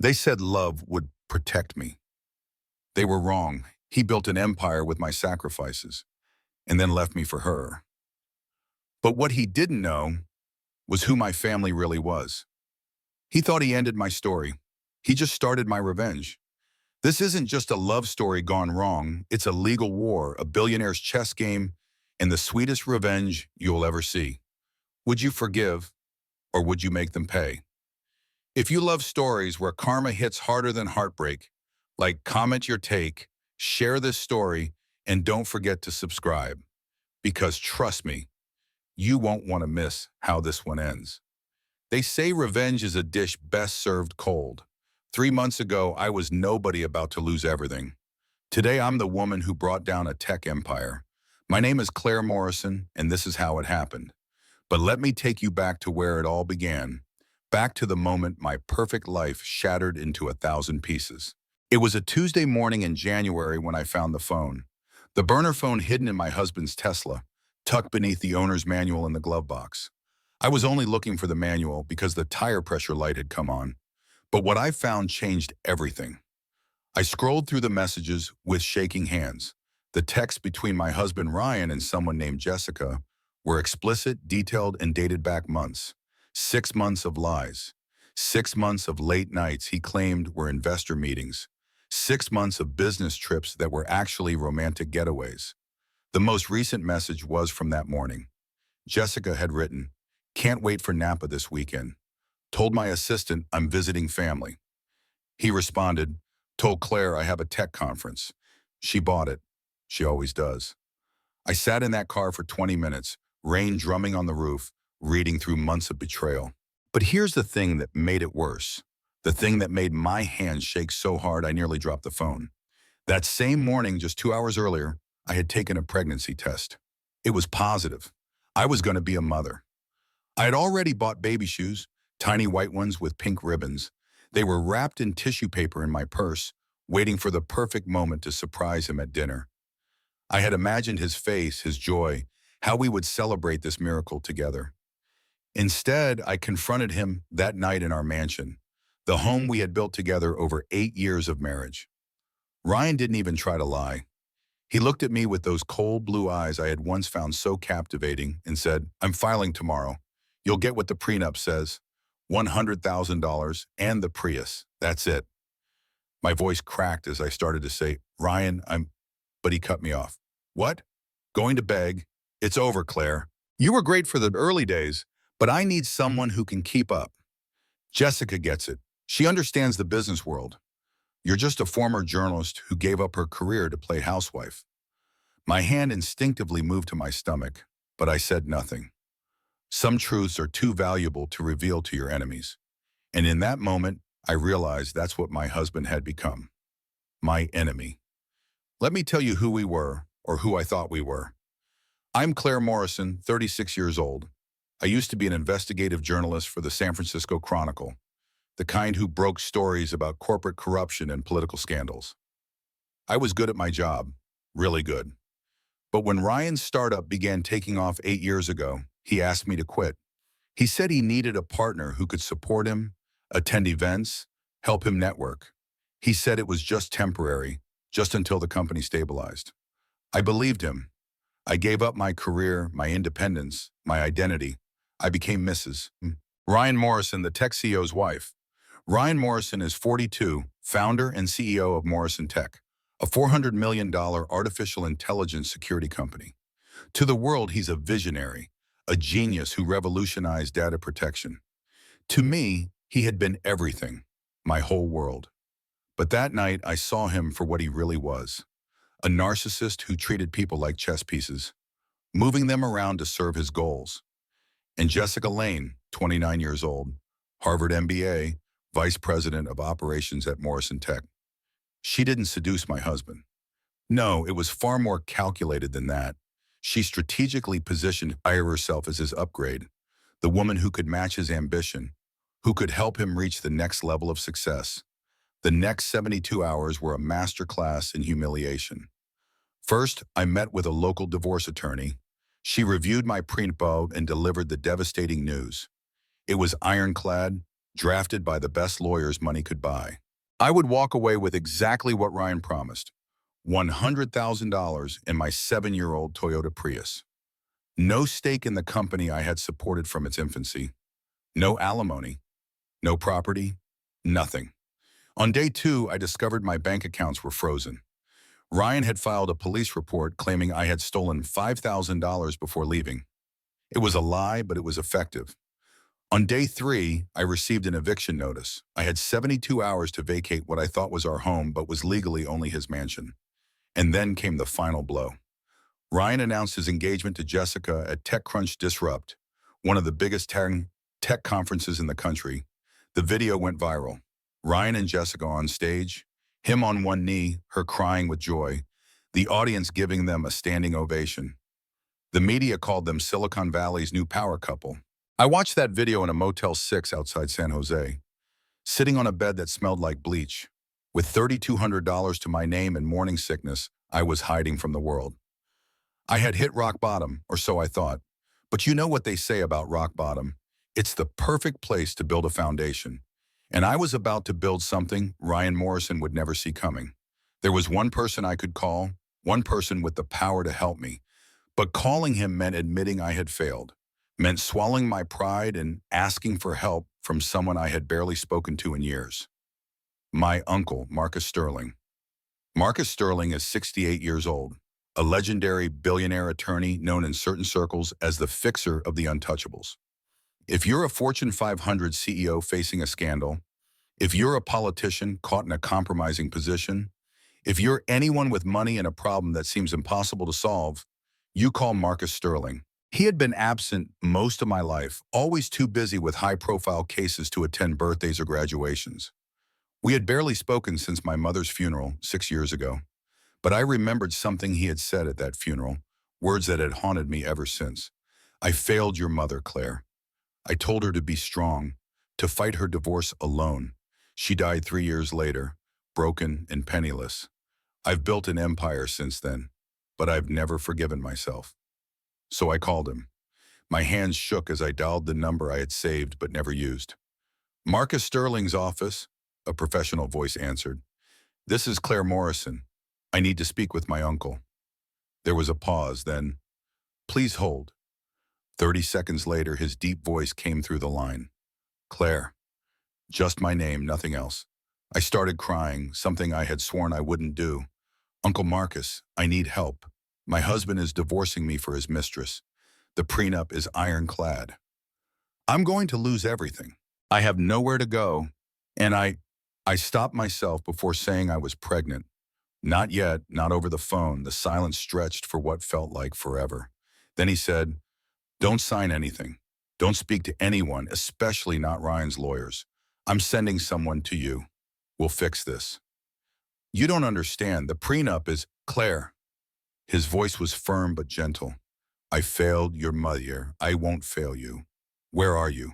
They said love would protect me. They were wrong. He built an empire with my sacrifices and then left me for her. But what he didn't know was who my family really was. He thought he ended my story. He just started my revenge. This isn't just a love story gone wrong. It's a legal war, a billionaire's chess game, and the sweetest revenge you'll ever see. Would you forgive, or would you make them pay? If you love stories where karma hits harder than heartbreak, comment your take, share this story, and don't forget to subscribe. Because trust me, you won't want to miss how this one ends. They say revenge is a dish best served cold. 3 months ago, I was nobody about to lose everything. Today, I'm the woman who brought down a tech empire. My name is Claire Morrison, and this is how it happened. But let me take you back to where it all began. Back to the moment my perfect life shattered into 1,000 pieces. It was a Tuesday morning in January when I found the phone. The burner phone hidden in my husband's Tesla, tucked beneath the owner's manual in the glove box. I was only looking for the manual because the tire pressure light had come on. But what I found changed everything. I scrolled through the messages with shaking hands. The texts between my husband Ryan and someone named Jessica were explicit, detailed, and dated back months. 6 months of lies. 6 months of late nights he claimed were investor meetings. 6 months of business trips that were actually romantic getaways. The most recent message was from that morning. Jessica had written, "Can't wait for Napa this weekend. Told my assistant I'm visiting family." He responded, "Told Claire I have a tech conference. She bought it. She always does." I sat in that car for 20 minutes, rain drumming on the roof, reading through months of betrayal. But here's the thing that made it worse. The thing that made my hands shake so hard I nearly dropped the phone. That same morning, just 2 hours earlier, I had taken a pregnancy test. It was positive. I was going to be a mother. I had already bought baby shoes, tiny white ones with pink ribbons. They were wrapped in tissue paper in my purse, waiting for the perfect moment to surprise him at dinner. I had imagined his face, his joy, how we would celebrate this miracle together. Instead, I confronted him that night in our mansion, the home we had built together over 8 years of marriage. Ryan didn't even try to lie. He looked at me with those cold blue eyes I had once found so captivating and said, "I'm filing tomorrow. You'll get what the prenup says. $100,000 and the Prius. That's it." My voice cracked as I started to say, "Ryan, But he cut me off. "What? Going to beg? It's over, Claire. You were great for the early days, but I need someone who can keep up. Jessica gets it. She understands the business world. You're just a former journalist who gave up her career to play housewife." My hand instinctively moved to my stomach, but I said nothing. Some truths are too valuable to reveal to your enemies. And in that moment, I realized that's what my husband had become. My enemy. Let me tell you who we were, or who I thought we were. I'm Claire Morrison, 36 years old. I used to be an investigative journalist for the San Francisco Chronicle, the kind who broke stories about corporate corruption and political scandals. I was good at my job, really good. But when Ryan's startup began taking off 8 years ago, he asked me to quit. He said he needed a partner who could support him, attend events, help him network. He said it was just temporary, just until the company stabilized. I believed him. I gave up my career, my independence, my identity. I became Mrs. Ryan Morrison, the tech CEO's wife. Ryan Morrison is 42, founder and CEO of Morrison Tech, a $400 million artificial intelligence security company. To the world, he's a visionary, a genius who revolutionized data protection. To me, he had been everything, my whole world. But that night, I saw him for what he really was, a narcissist who treated people like chess pieces, moving them around to serve his goals. And Jessica Lane, 29 years old, Harvard MBA, vice president of operations at Morrison Tech. She didn't seduce my husband. No, it was far more calculated than that. She strategically positioned herself as his upgrade, the woman who could match his ambition, who could help him reach the next level of success. The next 72 hours were a masterclass in humiliation. First, I met with a local divorce attorney. She reviewed my prenup and delivered the devastating news. It was ironclad, drafted by the best lawyers money could buy. I would walk away with exactly what Ryan promised, $100,000 in my 7-year-old Toyota Prius. No stake in the company I had supported from its infancy. No alimony. No property. Nothing. On day 2, I discovered my bank accounts were frozen. Ryan had filed a police report claiming I had stolen $5,000 before leaving. It was a lie, but it was effective. On day 3, I received an eviction notice. I had 72 hours to vacate what I thought was our home, but was legally only his mansion. And then came the final blow. Ryan announced his engagement to Jessica at TechCrunch Disrupt, one of the biggest tech conferences in the country. The video went viral. Ryan and Jessica on stage, him on one knee, her crying with joy, the audience giving them a standing ovation. The media called them Silicon Valley's new power couple. I watched that video in a Motel 6 outside San Jose, sitting on a bed that smelled like bleach. With $3,200 to my name and morning sickness, I was hiding from the world. I had hit rock bottom, or so I thought. But you know what they say about rock bottom? It's the perfect place to build a foundation. And I was about to build something Ryan Morrison would never see coming. There was one person I could call, one person with the power to help me. But calling him meant admitting I had failed, meant swallowing my pride and asking for help from someone I had barely spoken to in years. My uncle, Marcus Sterling. Marcus Sterling is 68 years old, a legendary billionaire attorney known in certain circles as the fixer of the untouchables. If you're a Fortune 500 CEO facing a scandal, if you're a politician caught in a compromising position, if you're anyone with money and a problem that seems impossible to solve, you call Marcus Sterling. He had been absent most of my life, always too busy with high-profile cases to attend birthdays or graduations. We had barely spoken since my mother's funeral 6 years ago, but I remembered something he had said at that funeral, words that had haunted me ever since. I failed your mother, Claire. I told her to be strong, to fight her divorce alone. She died 3 years later, broken and penniless. I've built an empire since then, but I've never forgiven myself. So I called him. My hands shook as I dialed the number I had saved but never used. Marcus Sterling's office, a professional voice answered. This is Claire Morrison. I need to speak with my uncle. There was a pause, then, please hold. 30 seconds later, his deep voice came through the line. Claire. Just my name, nothing else. I started crying, something I had sworn I wouldn't do. Uncle Marcus, I need help. My husband is divorcing me for his mistress. The prenup is ironclad. I'm going to lose everything. I have nowhere to go, and I stopped myself before saying I was pregnant. Not yet, not over the phone. The silence stretched for what felt like forever. Then he said, don't sign anything. Don't speak to anyone, especially not Ryan's lawyers. I'm sending someone to you. We'll fix this. You don't understand. The prenup is Claire. His voice was firm but gentle. I failed your mother. I won't fail you. Where are you?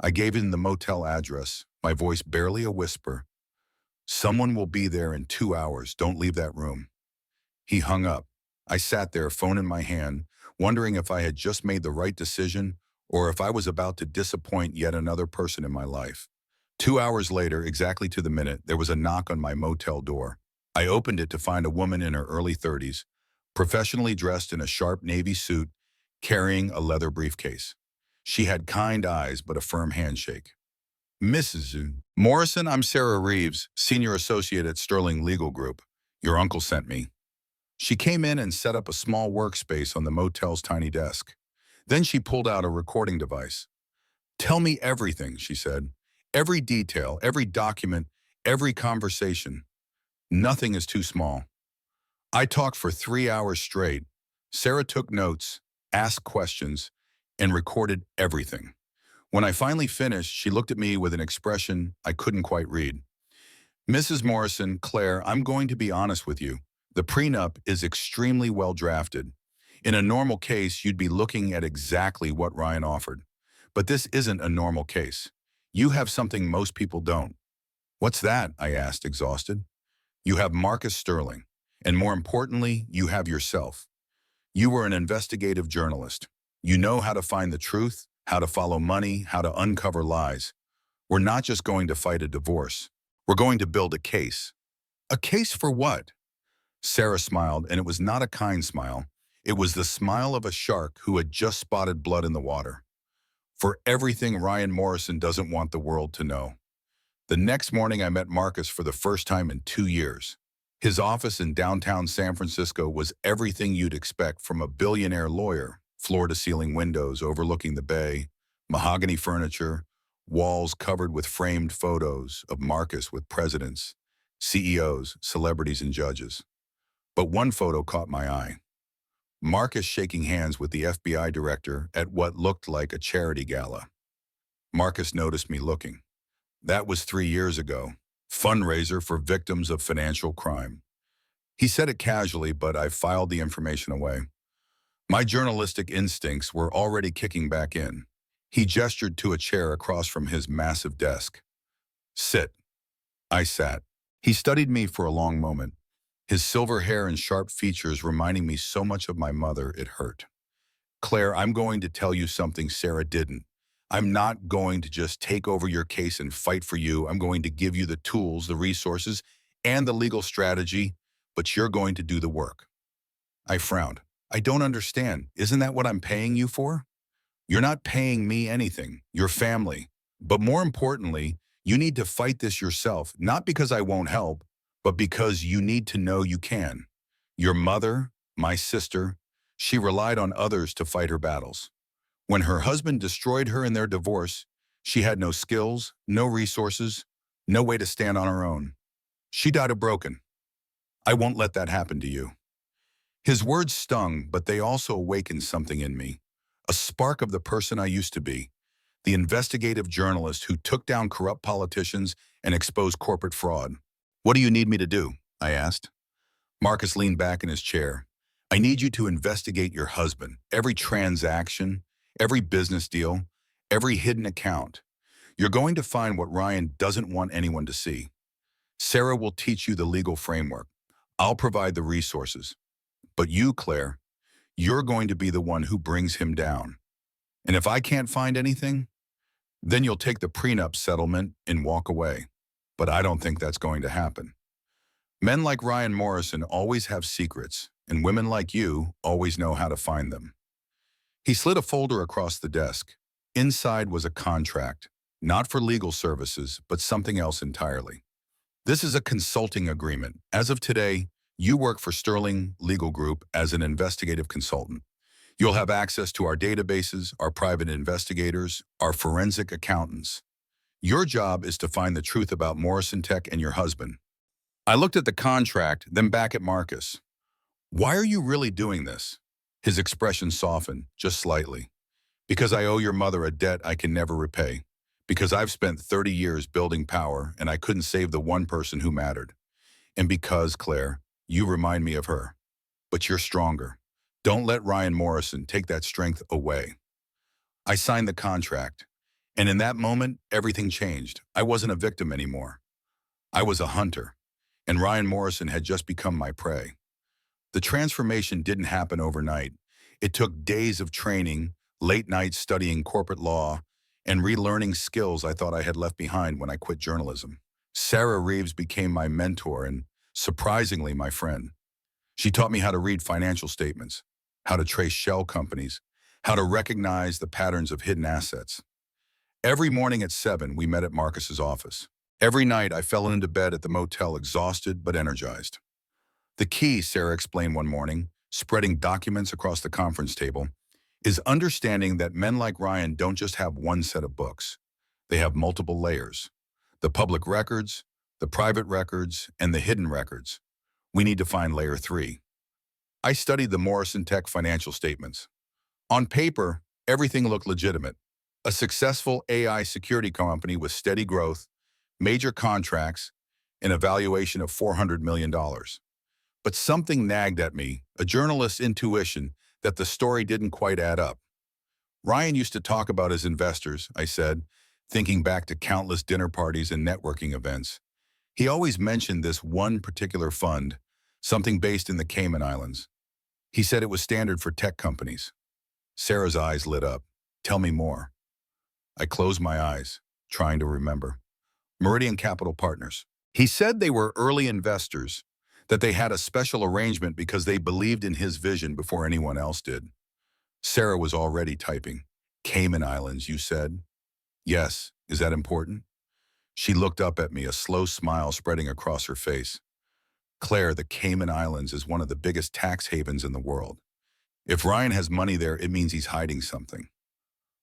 I gave him the motel address, my voice barely a whisper. Someone will be there in 2 hours. Don't leave that room. He hung up. I sat there, phone in my hand, wondering if I had just made the right decision or if I was about to disappoint yet another person in my life. 2 hours later, exactly to the minute, there was a knock on my motel door. I opened it to find a woman in her early 30s, professionally dressed in a sharp navy suit, carrying a leather briefcase. She had kind eyes but a firm handshake. Mrs. Morrison, I'm Sarah Reeves, senior associate at Sterling Legal Group. Your uncle sent me. She came in and set up a small workspace on the motel's tiny desk. Then she pulled out a recording device. Tell me everything, she said. Every detail, every document, every conversation. Nothing is too small. I talked for 3 hours straight. Sarah took notes, asked questions, and recorded everything. When I finally finished, she looked at me with an expression I couldn't quite read. Mrs. Morrison, Claire, I'm going to be honest with you. The prenup is extremely well drafted. In a normal case, you'd be looking at exactly what Ryan offered. But this isn't a normal case. You have something most people don't. What's that? I asked, exhausted. You have Marcus Sterling. And more importantly, you have yourself. You were an investigative journalist. You know how to find the truth, how to follow money, how to uncover lies. We're not just going to fight a divorce. We're going to build a case. A case for what? Sarah smiled, and it was not a kind smile. It was the smile of a shark who had just spotted blood in the water. For everything Ryan Morrison doesn't want the world to know. The next morning, I met Marcus for the first time in 2 years. His office in downtown San Francisco was everything you'd expect from a billionaire lawyer. Floor-to-ceiling windows overlooking the bay, mahogany furniture, walls covered with framed photos of Marcus with presidents, CEOs, celebrities, and judges. But one photo caught my eye. Marcus shaking hands with the FBI director at what looked like a charity gala. Marcus noticed me looking. That was 3 years ago. Fundraiser for victims of financial crime. He said it casually, but I filed the information away. My journalistic instincts were already kicking back in. He gestured to a chair across from his massive desk. Sit. I sat. He studied me for a long moment, his silver hair and sharp features reminding me so much of my mother it hurt. Claire, I'm going to tell you something Sarah didn't. I'm not going to just take over your case and fight for you. I'm going to give you the tools, the resources, and the legal strategy, but you're going to do the work. I frowned. I don't understand. Isn't that what I'm paying you for? You're not paying me anything, your family. But more importantly, you need to fight this yourself, not because I won't help, but because you need to know you can. Your mother, my sister, she relied on others to fight her battles. When her husband destroyed her in their divorce, she had no skills, no resources, no way to stand on her own. She died broken. I won't let that happen to you. His words stung, but they also awakened something in me. A spark of the person I used to be, the investigative journalist who took down corrupt politicians and exposed corporate fraud. What do you need me to do? I asked. Marcus leaned back in his chair. I need you to investigate your husband, every transaction, every business deal, every hidden account. You're going to find what Ryan doesn't want anyone to see. Sarah will teach you the legal framework. I'll provide the resources. But you, Claire, you're going to be the one who brings him down. And if I can't find anything, then you'll take the prenup settlement and walk away. But I don't think that's going to happen. Men like Ryan Morrison always have secrets, and women like you always know how to find them. He slid a folder across the desk. Inside was a contract, not for legal services, but something else entirely. This is a consulting agreement. As of today, you work for Sterling Legal Group as an investigative consultant. You'll have access to our databases, our private investigators, our forensic accountants. Your job is to find the truth about Morrison Tech and your husband. I looked at the contract, then back at Marcus. Why are you really doing this? His expression softened, just slightly. Because I owe your mother a debt I can never repay. Because I've spent 30 years building power and I couldn't save the one person who mattered. And because, Claire, you remind me of her. But you're stronger. Don't let Ryan Morrison take that strength away. I signed the contract, and in that moment, everything changed. I wasn't a victim anymore. I was a hunter, and Ryan Morrison had just become my prey. The transformation didn't happen overnight. It took days of training, late nights studying corporate law, and relearning skills I thought I had left behind when I quit journalism. Sarah Reeves became my mentor and, surprisingly, my friend. She taught me how to read financial statements, how to trace shell companies, how to recognize the patterns of hidden assets. Every morning at 7, we met at Marcus's office. Every night, I fell into bed at the motel exhausted but energized. The key, Sarah explained one morning, spreading documents across the conference table, is understanding that men like Ryan don't just have one set of books. They have multiple layers. The public records, the private records, and the hidden records. We need to find layer 3. I studied the Morrison Tech financial statements. On paper, everything looked legitimate. A successful AI security company with steady growth, major contracts, and a valuation of $400 million. But something nagged at me, a journalist's intuition, that the story didn't quite add up. Ryan used to talk about his investors, I said, thinking back to countless dinner parties and networking events. He always mentioned this one particular fund, something based in the Cayman Islands. He said it was standard for tech companies. Sarah's eyes lit up. Tell me more. I closed my eyes. trying to remember. Meridian Capital Partners. He said they were early investors, that they had a special arrangement because they believed in his vision before anyone else did. Sarah was already typing. Cayman Islands, you said? Yes. Is that important? She looked up at me, a slow smile spreading across her face. Claire, the Cayman Islands is one of the biggest tax havens in the world. If Ryan has money there, it means he's hiding something.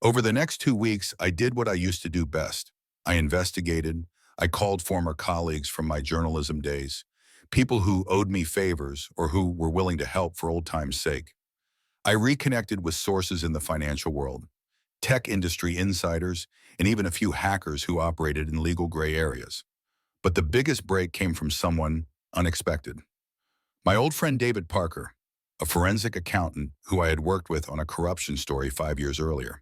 Over the next 2 weeks, I did what I used to do best. I investigated. I called former colleagues from my journalism days, people who owed me favors or who were willing to help for old time's sake. I reconnected with sources in the financial world, tech industry insiders, and even a few hackers who operated in legal gray areas. But the biggest break came from someone unexpected. My old friend David Parker, a forensic accountant who I had worked with on a corruption story 5 years earlier.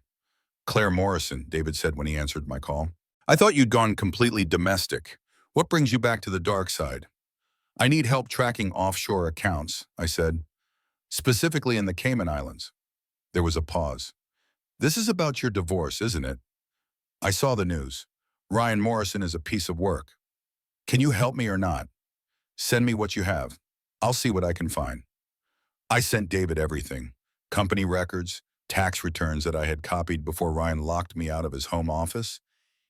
Claire Morrison, David said when he answered my call. I thought you'd gone completely domestic. What brings you back to the dark side? I need help tracking offshore accounts, I said, specifically in the Cayman Islands. There was a pause. This is about your divorce, isn't it? I saw the news. Ryan Morrison is a piece of work. Can you help me or not? Send me what you have. I'll see what I can find. I sent David everything. Company records, tax returns that I had copied before Ryan locked me out of his home office,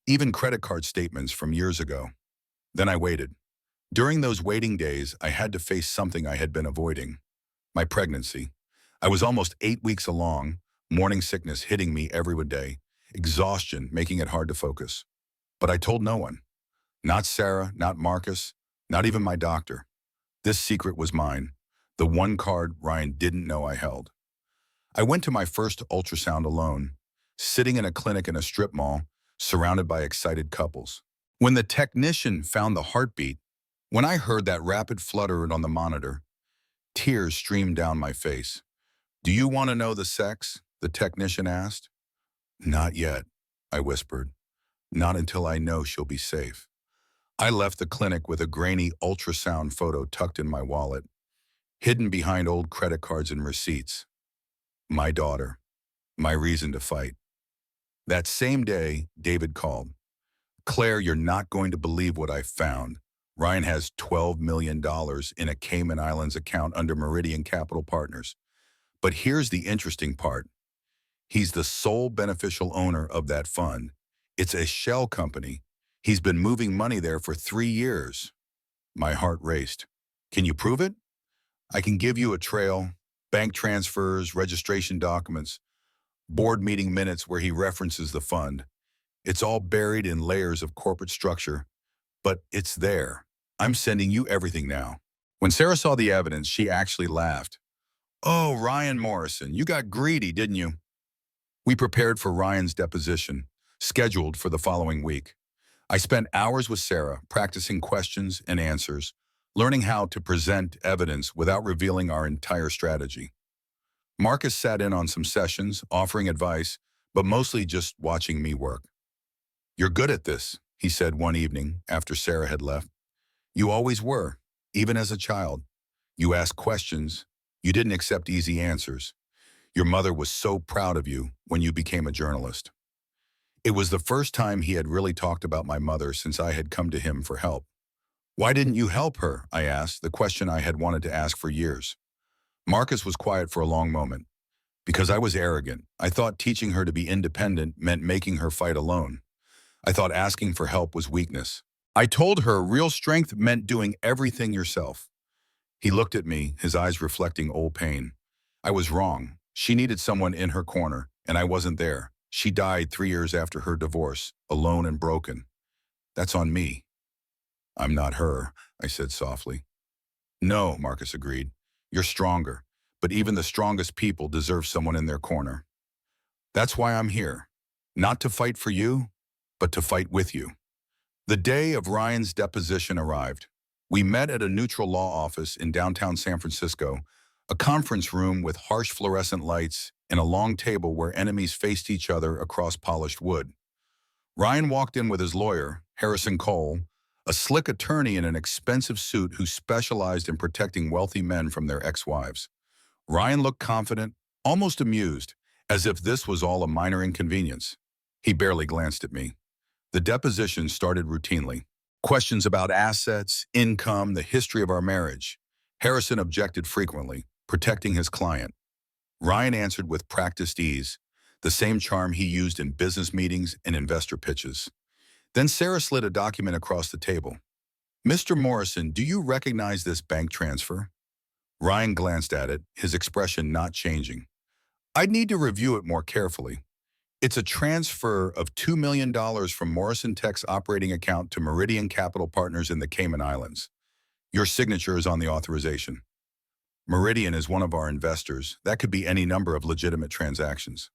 even credit card statements from years ago. Then I waited. During those waiting days, I had to face something I had been avoiding. My pregnancy. I was almost 8 weeks along, morning sickness hitting me every day, exhaustion making it hard to focus. But I told no one. Not Sarah, not Marcus, not even my doctor. This secret was mine, the one card Ryan didn't know I held. I went to my first ultrasound alone, sitting in a clinic in a strip mall, surrounded by excited couples. When the technician found the heartbeat, when I heard that rapid flutter on the monitor, tears streamed down my face. Do you want to know the sex? The technician asked. Not yet, I whispered. Not until I know she'll be safe. I left the clinic with a grainy ultrasound photo tucked in my wallet, hidden behind old credit cards and receipts. My daughter, my reason to fight. That same day, David called. Claire, you're not going to believe what I found. Ryan has $12 million in a Cayman Islands account under Meridian Capital Partners. But here's the interesting part. He's the sole beneficial owner of that fund. It's a shell company. He's been moving money there for 3 years. My heart raced. Can you prove it? I can give you a trail, bank transfers, registration documents, board meeting minutes where he references the fund. It's all buried in layers of corporate structure, but it's there. I'm sending you everything now. When Sarah saw the evidence, she actually laughed. Oh, Ryan Morrison, you got greedy, didn't you? We prepared for Ryan's deposition, scheduled for the following week. I spent hours with Sarah, practicing questions and answers, learning how to present evidence without revealing our entire strategy. Marcus sat in on some sessions, offering advice, but mostly just watching me work. You're good at this, he said one evening after Sarah had left. You always were, even as a child. You asked questions. You didn't accept easy answers. Your mother was so proud of you when you became a journalist. It was the first time he had really talked about my mother since I had come to him for help. Why didn't you help her? I asked, the question I had wanted to ask for years. Marcus was quiet for a long moment. Because I was arrogant. I thought teaching her to be independent meant making her fight alone. I thought asking for help was weakness. I told her real strength meant doing everything yourself. He looked at me, his eyes reflecting old pain. I was wrong. She needed someone in her corner, and I wasn't there. She died 3 years after her divorce, alone and broken. That's on me. I'm not her, I said softly. No, Marcus agreed. You're stronger, but even the strongest people deserve someone in their corner. That's why I'm here. Not to fight for you, but to fight with you. The day of Ryan's deposition arrived. We met at a neutral law office in downtown San Francisco, a conference room with harsh fluorescent lights and a long table where enemies faced each other across polished wood. Ryan walked in with his lawyer, Harrison Cole, a slick attorney in an expensive suit who specialized in protecting wealthy men from their ex-wives. Ryan looked confident, almost amused, as if this was all a minor inconvenience. He barely glanced at me. The deposition started routinely. Questions about assets, income, the history of our marriage. Harrison objected frequently, protecting his client. Ryan answered with practiced ease, the same charm he used in business meetings and investor pitches. Then Sarah slid a document across the table. "Mr. Morrison, do you recognize this bank transfer?" Ryan glanced at it, his expression not changing. "I'd need to review it more carefully. It's a transfer of $2 million from Morrison Tech's operating account to Meridian Capital Partners in the Cayman Islands. Your signature is on the authorization." "Meridian is one of our investors. That could be any number of legitimate transactions."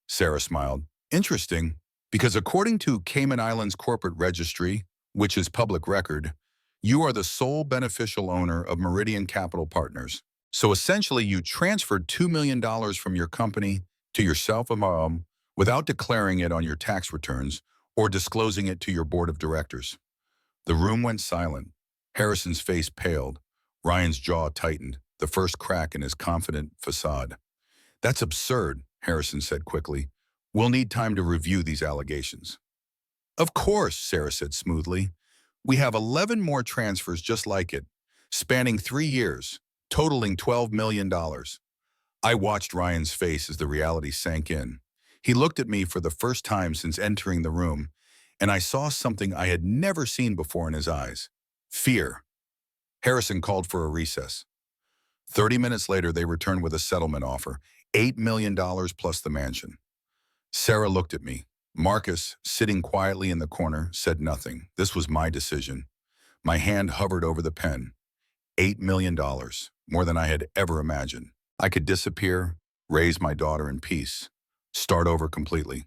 Sarah smiled. "Interesting, because according to Cayman Islands Corporate Registry, which is public record, you are the sole beneficial owner of Meridian Capital Partners. So essentially, you transferred $2 million from your company to yourself without declaring it on your tax returns or disclosing it to your board of directors." The room went silent. Harrison's face paled. Ryan's jaw tightened, the first crack in his confident facade. "That's absurd," Harrison said quickly. "We'll need time to review these allegations." "Of course," Sarah said smoothly. "We have 11 more transfers just like it, spanning 3 years, totaling $12 million. I watched Ryan's face as the reality sank in. He looked at me for the first time since entering the room, and I saw something I had never seen before in his eyes. Fear. Harrison called for a recess. 30 minutes later, they returned with a settlement offer, $8 million plus the mansion. Sarah looked at me. Marcus, sitting quietly in the corner, said nothing. This was my decision. My hand hovered over the pen. $8 million, more than I had ever imagined. I could disappear, raise my daughter in peace, start over completely.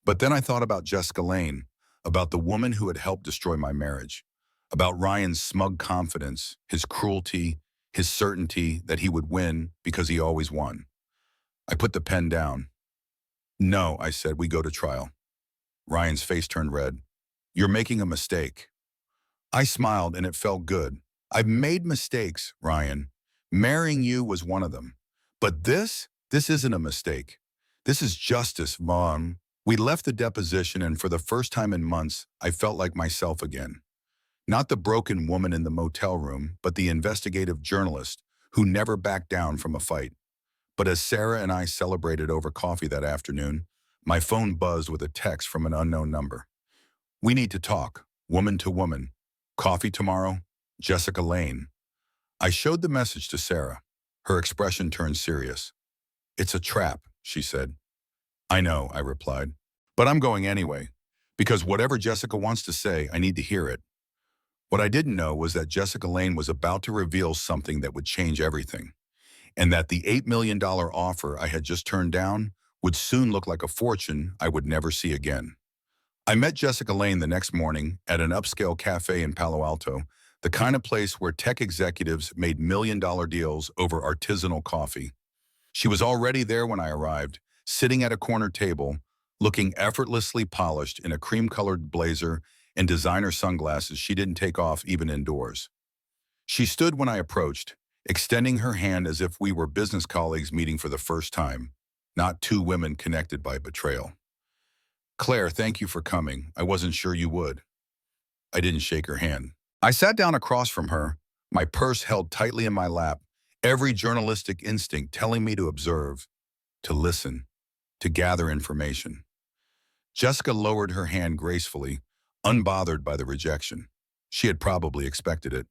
But then I thought about Jessica Lane, about the woman who had helped destroy my marriage, about Ryan's smug confidence, his cruelty, his certainty that he would win because he always won. I put the pen down. "No," I said, "we go to trial." Ryan's face turned red. "You're making a mistake." I smiled, and it felt good. "I've made mistakes, Ryan. Marrying you was one of them. But this isn't a mistake. This is justice, Mom." We left the deposition, and for the first time in months, I felt like myself again. Not the broken woman in the motel room, but the investigative journalist who never backed down from a fight. But as Sarah and I celebrated over coffee that afternoon, my phone buzzed with a text from an unknown number. "We need to talk, woman to woman. Coffee tomorrow? Jessica Lane." I showed the message to Sarah. Her expression turned serious. "It's a trap," she said. "I know," I replied. "But I'm going anyway, because whatever Jessica wants to say, I need to hear it." What I didn't know was that Jessica Lane was about to reveal something that would change everything, and that the $8 million offer I had just turned down would soon look like a fortune I would never see again. I met Jessica Lane the next morning at an upscale cafe in Palo Alto, the kind of place where tech executives made million-dollar deals over artisanal coffee. She was already there when I arrived, sitting at a corner table, looking effortlessly polished in a cream-colored blazer and designer sunglasses she didn't take off even indoors. She stood when I approached, extending her hand as if we were business colleagues meeting for the first time, not two women connected by betrayal. "Claire, thank you for coming. I wasn't sure you would." I didn't shake her hand. I sat down across from her, my purse held tightly in my lap, every journalistic instinct telling me to observe, to listen, to gather information. Jessica lowered her hand gracefully, unbothered by the rejection. She had probably expected it.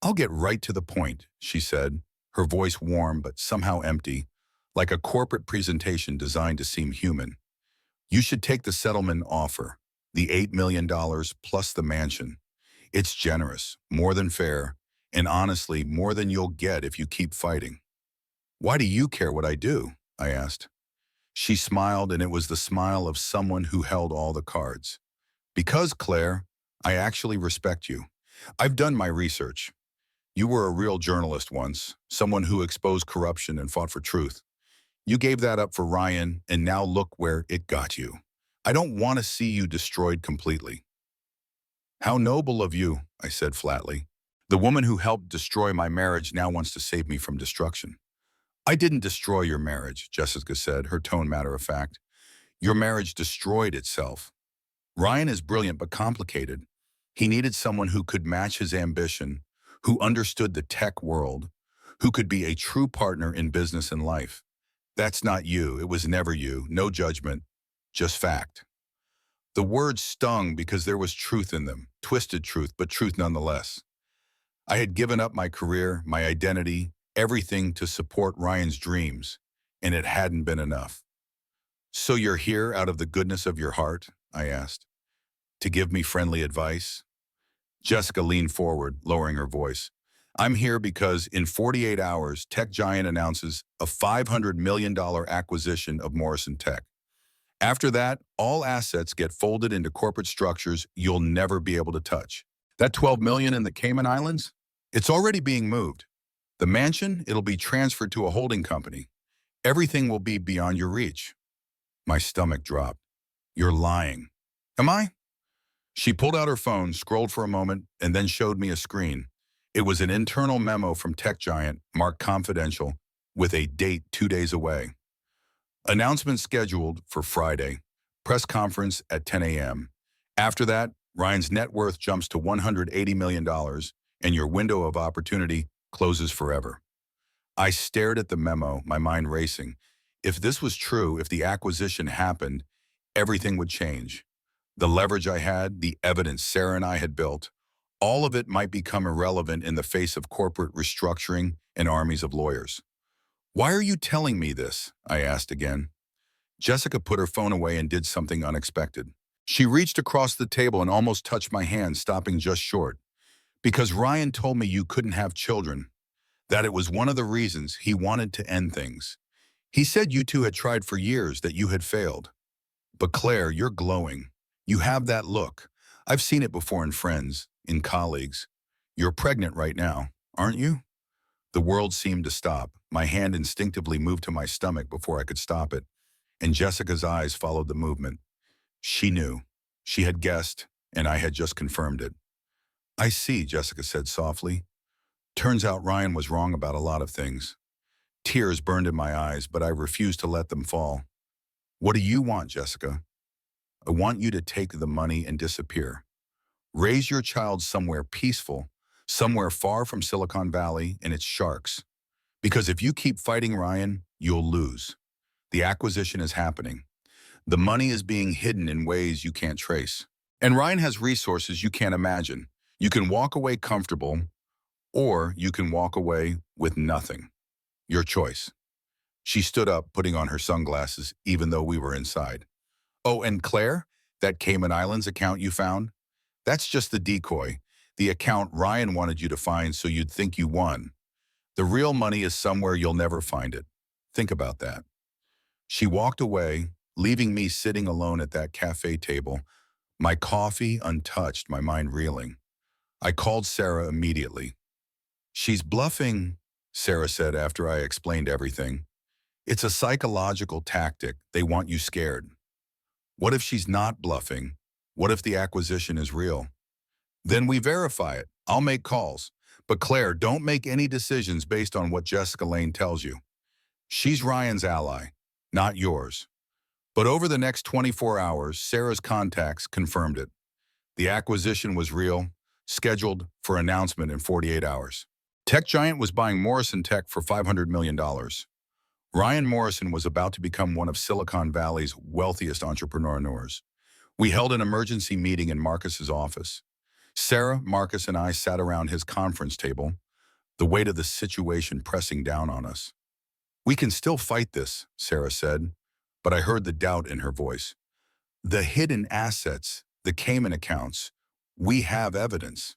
"I'll get right to the point," she said, her voice warm but somehow empty, like a corporate presentation designed to seem human. "You should take the settlement offer, the $8 million plus the mansion. It's generous, more than fair, and honestly, more than you'll get if you keep fighting." "Why do you care what I do?" I asked. She smiled, and it was the smile of someone who held all the cards. "Because, Claire, I actually respect you. I've done my research. You were a real journalist once, someone who exposed corruption and fought for truth. You gave that up for Ryan, and now look where it got you. I don't want to see you destroyed completely." "How noble of you," I said flatly. "The woman who helped destroy my marriage now wants to save me from destruction." "I didn't destroy your marriage," Jessica said, her tone matter of fact. "Your marriage destroyed itself." Ryan is brilliant but complicated. He needed someone who could match his ambition, who understood the tech world, who could be a true partner in business and life. That's not you. It was never you. No judgment, just fact. The words stung because there was truth in them, twisted truth, but truth nonetheless. I had given up my career, my identity, everything to support Ryan's dreams, and it hadn't been enough. So you're here out of the goodness of your heart? I asked. To give me friendly advice? Jessica leaned forward, lowering her voice. I'm here because in 48 hours, tech giant announces a $500 million acquisition of Morrison Tech. After that, all assets get folded into corporate structures you'll never be able to touch. That 12 million in the Cayman Islands? It's already being moved. The mansion, it'll be transferred to a holding company. Everything will be beyond your reach. My stomach dropped. You're lying. Am I? She pulled out her phone, scrolled for a moment, and then showed me a screen. It was an internal memo from tech giant, marked confidential, with a date 2 days away. Announcement scheduled for Friday. Press conference at 10 a.m. After that, Ryan's net worth jumps to $180 million, and your window of opportunity closes forever. I stared at the memo, my mind racing. If this was true, if the acquisition happened, everything would change. The leverage I had, the evidence Sarah and I had built, all of it might become irrelevant in the face of corporate restructuring and armies of lawyers. Why are you telling me this? I asked again. Jessica put her phone away and did something unexpected. She reached across the table and almost touched my hand, stopping just short. Because Ryan told me you couldn't have children, that it was one of the reasons he wanted to end things. He said you two had tried for years, that you had failed. But Claire, you're glowing. You have that look. I've seen it before in friends, in colleagues. You're pregnant right now, aren't you? The world seemed to stop. My hand instinctively moved to my stomach before I could stop it, and Jessica's eyes followed the movement. She knew. She had guessed, and I had just confirmed it. I see, Jessica said softly. Turns out Ryan was wrong about a lot of things. Tears burned in my eyes, but I refused to let them fall. What do you want, Jessica? I want you to take the money and disappear. Raise your child somewhere peaceful, somewhere far from Silicon Valley and its sharks. Because if you keep fighting Ryan, you'll lose. The acquisition is happening. The money is being hidden in ways you can't trace. And Ryan has resources you can't imagine. You can walk away comfortable, or you can walk away with nothing. Your choice. She stood up, putting on her sunglasses, even though we were inside. Oh, and Claire, that Cayman Islands account you found? That's just the decoy, the account Ryan wanted you to find so you'd think you won. The real money is somewhere you'll never find it. Think about that. She walked away, leaving me sitting alone at that cafe table, my coffee untouched, my mind reeling. I called Sarah immediately. She's bluffing, Sarah said after I explained everything. It's a psychological tactic. They want you scared. What if she's not bluffing? What if the acquisition is real? Then we verify it. I'll make calls. But Claire, don't make any decisions based on what Jessica Lane tells you. She's Ryan's ally, not yours. But over the next 24 hours, Sarah's contacts confirmed it. The acquisition was real, scheduled for announcement in 48 hours. Tech giant was buying Morrison Tech for $500 million. Ryan Morrison was about to become one of Silicon Valley's wealthiest entrepreneurs. We held an emergency meeting in Marcus's office. Sarah, Marcus, and I sat around his conference table, the weight of the situation pressing down on us. We can still fight this, Sarah said, but I heard the doubt in her voice. The hidden assets, the Cayman accounts, we have evidence.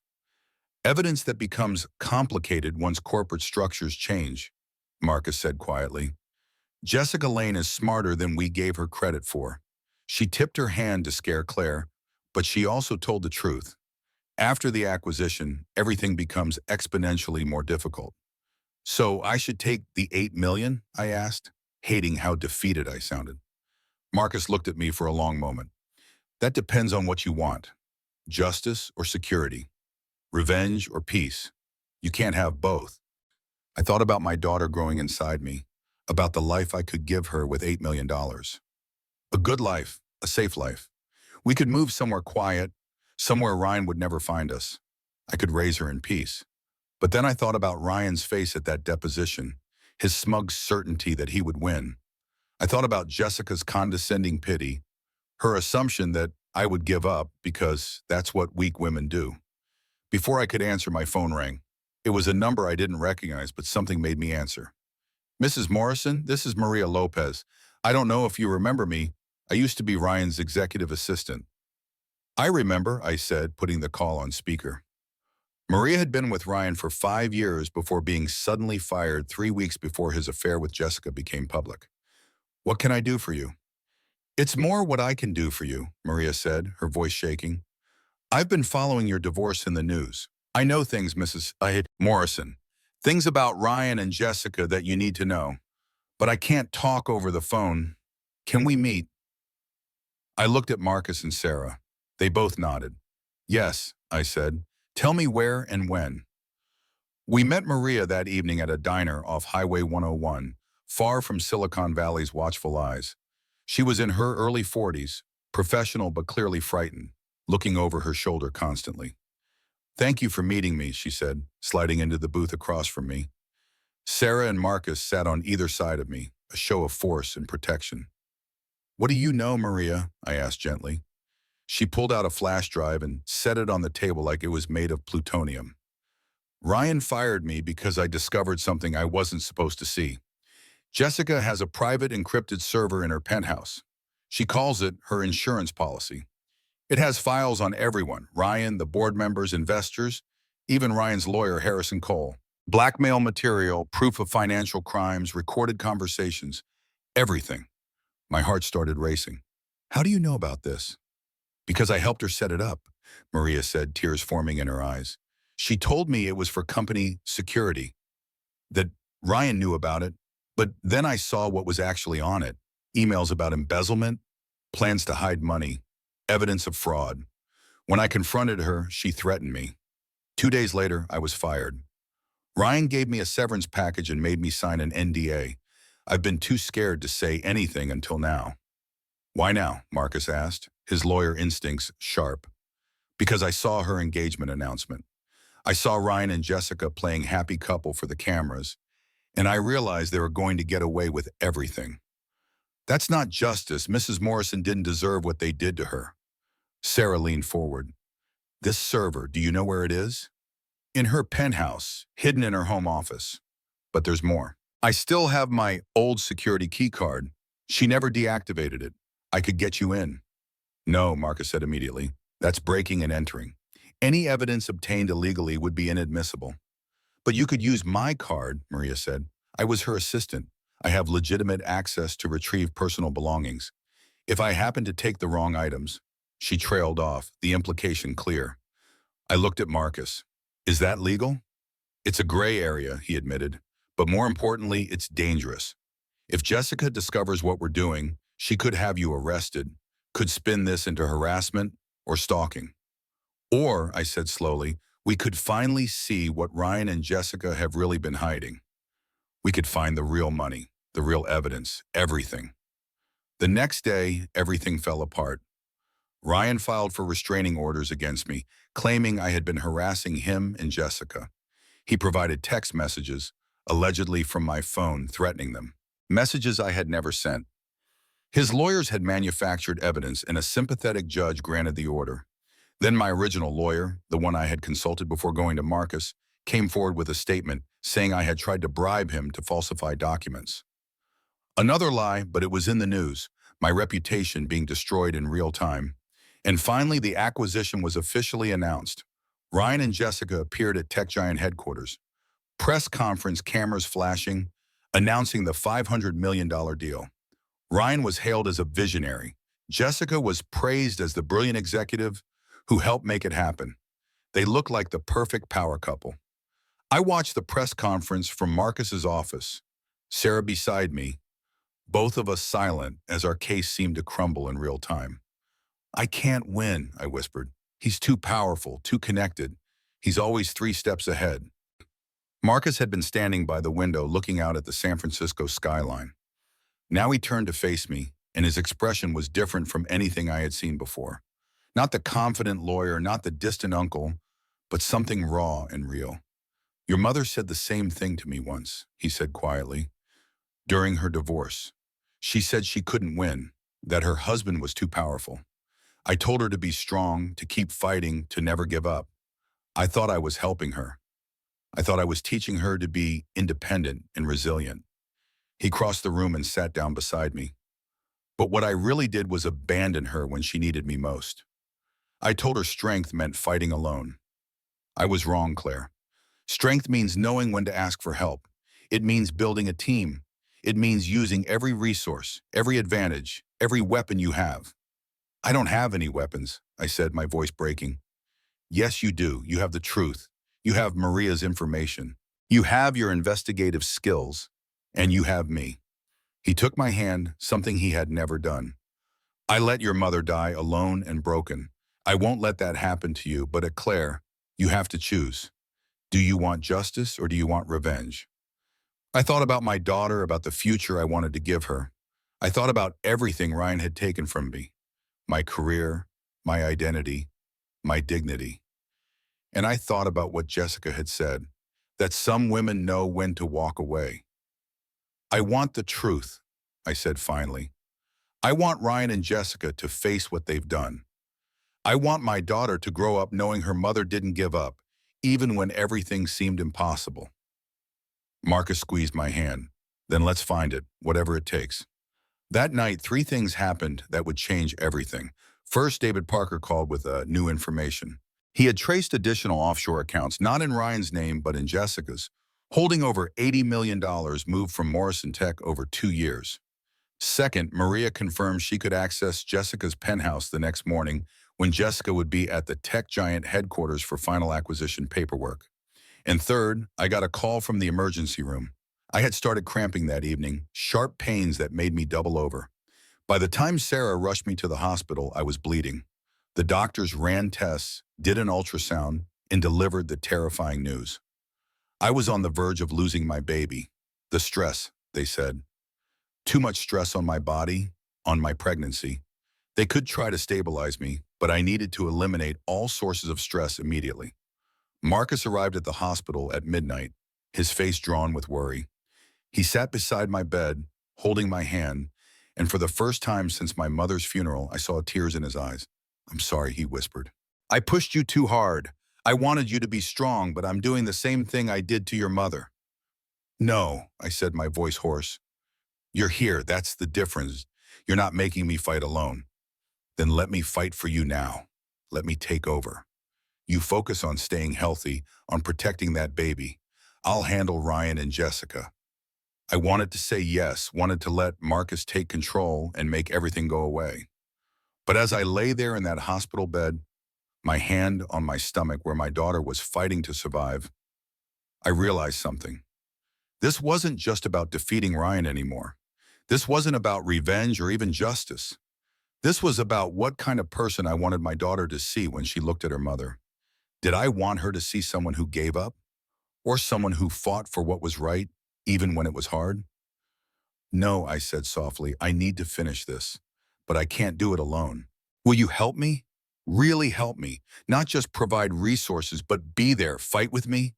Evidence that becomes complicated once corporate structures change, Marcus said quietly. Jessica Lane is smarter than we gave her credit for. She tipped her hand to scare Claire, but she also told the truth. After the acquisition, everything becomes exponentially more difficult. So I should take the $8 million, I asked, hating how defeated I sounded. Marcus looked at me for a long moment. That depends on what you want. Justice or security. Revenge or peace. You can't have both. I thought about my daughter growing inside me, about the life I could give her with $8 million. A good life, a safe life. We could move somewhere quiet, somewhere Ryan would never find us. I could raise her in peace. But then I thought about Ryan's face at that deposition, his smug certainty that he would win. I thought about Jessica's condescending pity, her assumption that I would give up because that's what weak women do. Before I could answer, my phone rang. It was a number I didn't recognize, but something made me answer. Mrs. Morrison, this is Maria Lopez. I don't know if you remember me. I used to be Ryan's executive assistant. I remember, I said, putting the call on speaker. Maria had been with Ryan for 5 years before being suddenly fired 3 weeks before his affair with Jessica became public. What can I do for you? It's more what I can do for you, Maria said, her voice shaking. I've been following your divorce in the news. I know things, Mrs. Morrison. Things about Ryan and Jessica that you need to know. But I can't talk over the phone. Can we meet? I looked at Marcus and Sarah. They both nodded. Yes, I said. Tell me where and when. We met Maria that evening at a diner off Highway 101, far from Silicon Valley's watchful eyes. She was in her early 40s, professional but clearly frightened, looking over her shoulder constantly. Thank you for meeting me, she said, sliding into the booth across from me. Sarah and Marcus sat on either side of me, a show of force and protection. What do you know, Maria? I asked gently. She pulled out a flash drive and set it on the table like it was made of plutonium. Ryan fired me because I discovered something I wasn't supposed to see. Jessica has a private encrypted server in her penthouse. She calls it her insurance policy. It has files on everyone, Ryan, the board members, investors, even Ryan's lawyer, Harrison Cole. Blackmail material, proof of financial crimes, recorded conversations, everything. My heart started racing. How do you know about this? Because I helped her set it up, Maria said, tears forming in her eyes. She told me it was for company security, that Ryan knew about it, but then I saw what was actually on it. Emails about embezzlement, plans to hide money, evidence of fraud. When I confronted her, she threatened me. 2 days later, I was fired. Ryan gave me a severance package and made me sign an NDA. I've been too scared to say anything until now. Why now? Marcus asked, his lawyer instincts sharp. Because I saw her engagement announcement. I saw Ryan and Jessica playing happy couple for the cameras, and I realized they were going to get away with everything. That's not justice. Mrs. Morrison didn't deserve what they did to her. Sarah leaned forward. This server, do you know where it is? In her penthouse, hidden in her home office. But there's more. I still have my old security key card. She never deactivated it. I could get you in. No, Marcus said immediately. That's breaking and entering. Any evidence obtained illegally would be inadmissible. But you could use my card, Maria said. I was her assistant. I have legitimate access to retrieve personal belongings. If I happen to take the wrong items, she trailed off, the implication clear. I looked at Marcus. Is that legal? It's a gray area, he admitted. But more importantly, it's dangerous. If Jessica discovers what we're doing, she could have you arrested, could spin this into harassment or stalking. Or, I said slowly, we could finally see what Ryan and Jessica have really been hiding. We could find the real money, the real evidence, everything. The next day, everything fell apart. Ryan filed for restraining orders against me, claiming I had been harassing him and Jessica. He provided text messages, allegedly from my phone, threatening them. Messages I had never sent. His lawyers had manufactured evidence, and a sympathetic judge granted the order. Then my original lawyer, the one I had consulted before going to Marcus, came forward with a statement saying I had tried to bribe him to falsify documents. Another lie, but it was in the news, my reputation being destroyed in real time. And finally, the acquisition was officially announced. Ryan and Jessica appeared at Tech Giant headquarters. Press conference, cameras flashing, announcing the $500 million deal. Ryan was hailed as a visionary. Jessica was praised as the brilliant executive who helped make it happen. They looked like the perfect power couple. I watched the press conference from Marcus's office, Sarah beside me, both of us silent as our case seemed to crumble in real time. I can't win, I whispered. He's too powerful, too connected. He's always 3 steps ahead. Marcus had been standing by the window looking out at the San Francisco skyline. Now he turned to face me, and his expression was different from anything I had seen before. Not the confident lawyer, not the distant uncle, but something raw and real. Your mother said the same thing to me once, he said quietly, during her divorce. She said she couldn't win, that her husband was too powerful. I told her to be strong, to keep fighting, to never give up. I thought I was helping her. I thought I was teaching her to be independent and resilient. He crossed the room and sat down beside me. But what I really did was abandon her when she needed me most. I told her strength meant fighting alone. I was wrong, Claire. Strength means knowing when to ask for help. It means building a team. It means using every resource, every advantage, every weapon you have. I don't have any weapons, I said, my voice breaking. Yes, you do. You have the truth. You have Maria's information. You have your investigative skills. And you have me. He took my hand, something he had never done. I let your mother die alone and broken. I won't let that happen to you, but at Claire, you have to choose. Do you want justice or do you want revenge? I thought about my daughter, about the future I wanted to give her. I thought about everything Ryan had taken from me. My career, my identity, my dignity. And I thought about what Jessica had said, that some women know when to walk away. I want the truth, I said finally. I want Ryan and Jessica to face what they've done. I want my daughter to grow up knowing her mother didn't give up, even when everything seemed impossible. Marcus squeezed my hand. Then let's find it, whatever it takes. That night, 3 things happened that would change everything. First, David Parker called with new information. He had traced additional offshore accounts, not in Ryan's name, but in Jessica's, holding over $80 million moved from Morrison Tech over 2 years. Second, Maria confirmed she could access Jessica's penthouse the next morning when Jessica would be at the tech giant headquarters for final acquisition paperwork. And third, I got a call from the emergency room. I had started cramping that evening, sharp pains that made me double over. By the time Sarah rushed me to the hospital, I was bleeding. The doctors ran tests, did an ultrasound, and delivered the terrifying news. I was on the verge of losing my baby. The stress, they said. Too much stress on my body, on my pregnancy. They could try to stabilize me, but I needed to eliminate all sources of stress immediately. Marcus arrived at the hospital at midnight, his face drawn with worry. He sat beside my bed, holding my hand, and for the first time since my mother's funeral, I saw tears in his eyes. "I'm sorry," he whispered. "I pushed you too hard. I wanted you to be strong, but I'm doing the same thing I did to your mother." "No," I said, my voice hoarse. "You're here, that's the difference. You're not making me fight alone." "Then let me fight for you now. Let me take over. You focus on staying healthy, on protecting that baby. I'll handle Ryan and Jessica." I wanted to say yes, wanted to let Marcus take control and make everything go away. But as I lay there in that hospital bed, my hand on my stomach where my daughter was fighting to survive, I realized something. This wasn't just about defeating Ryan anymore. This wasn't about revenge or even justice. This was about what kind of person I wanted my daughter to see when she looked at her mother. Did I want her to see someone who gave up? Or someone who fought for what was right, even when it was hard? "No," I said softly, "I need to finish this, but I can't do it alone. Will you help me? Really help me. Not just provide resources, but be there, fight with me?"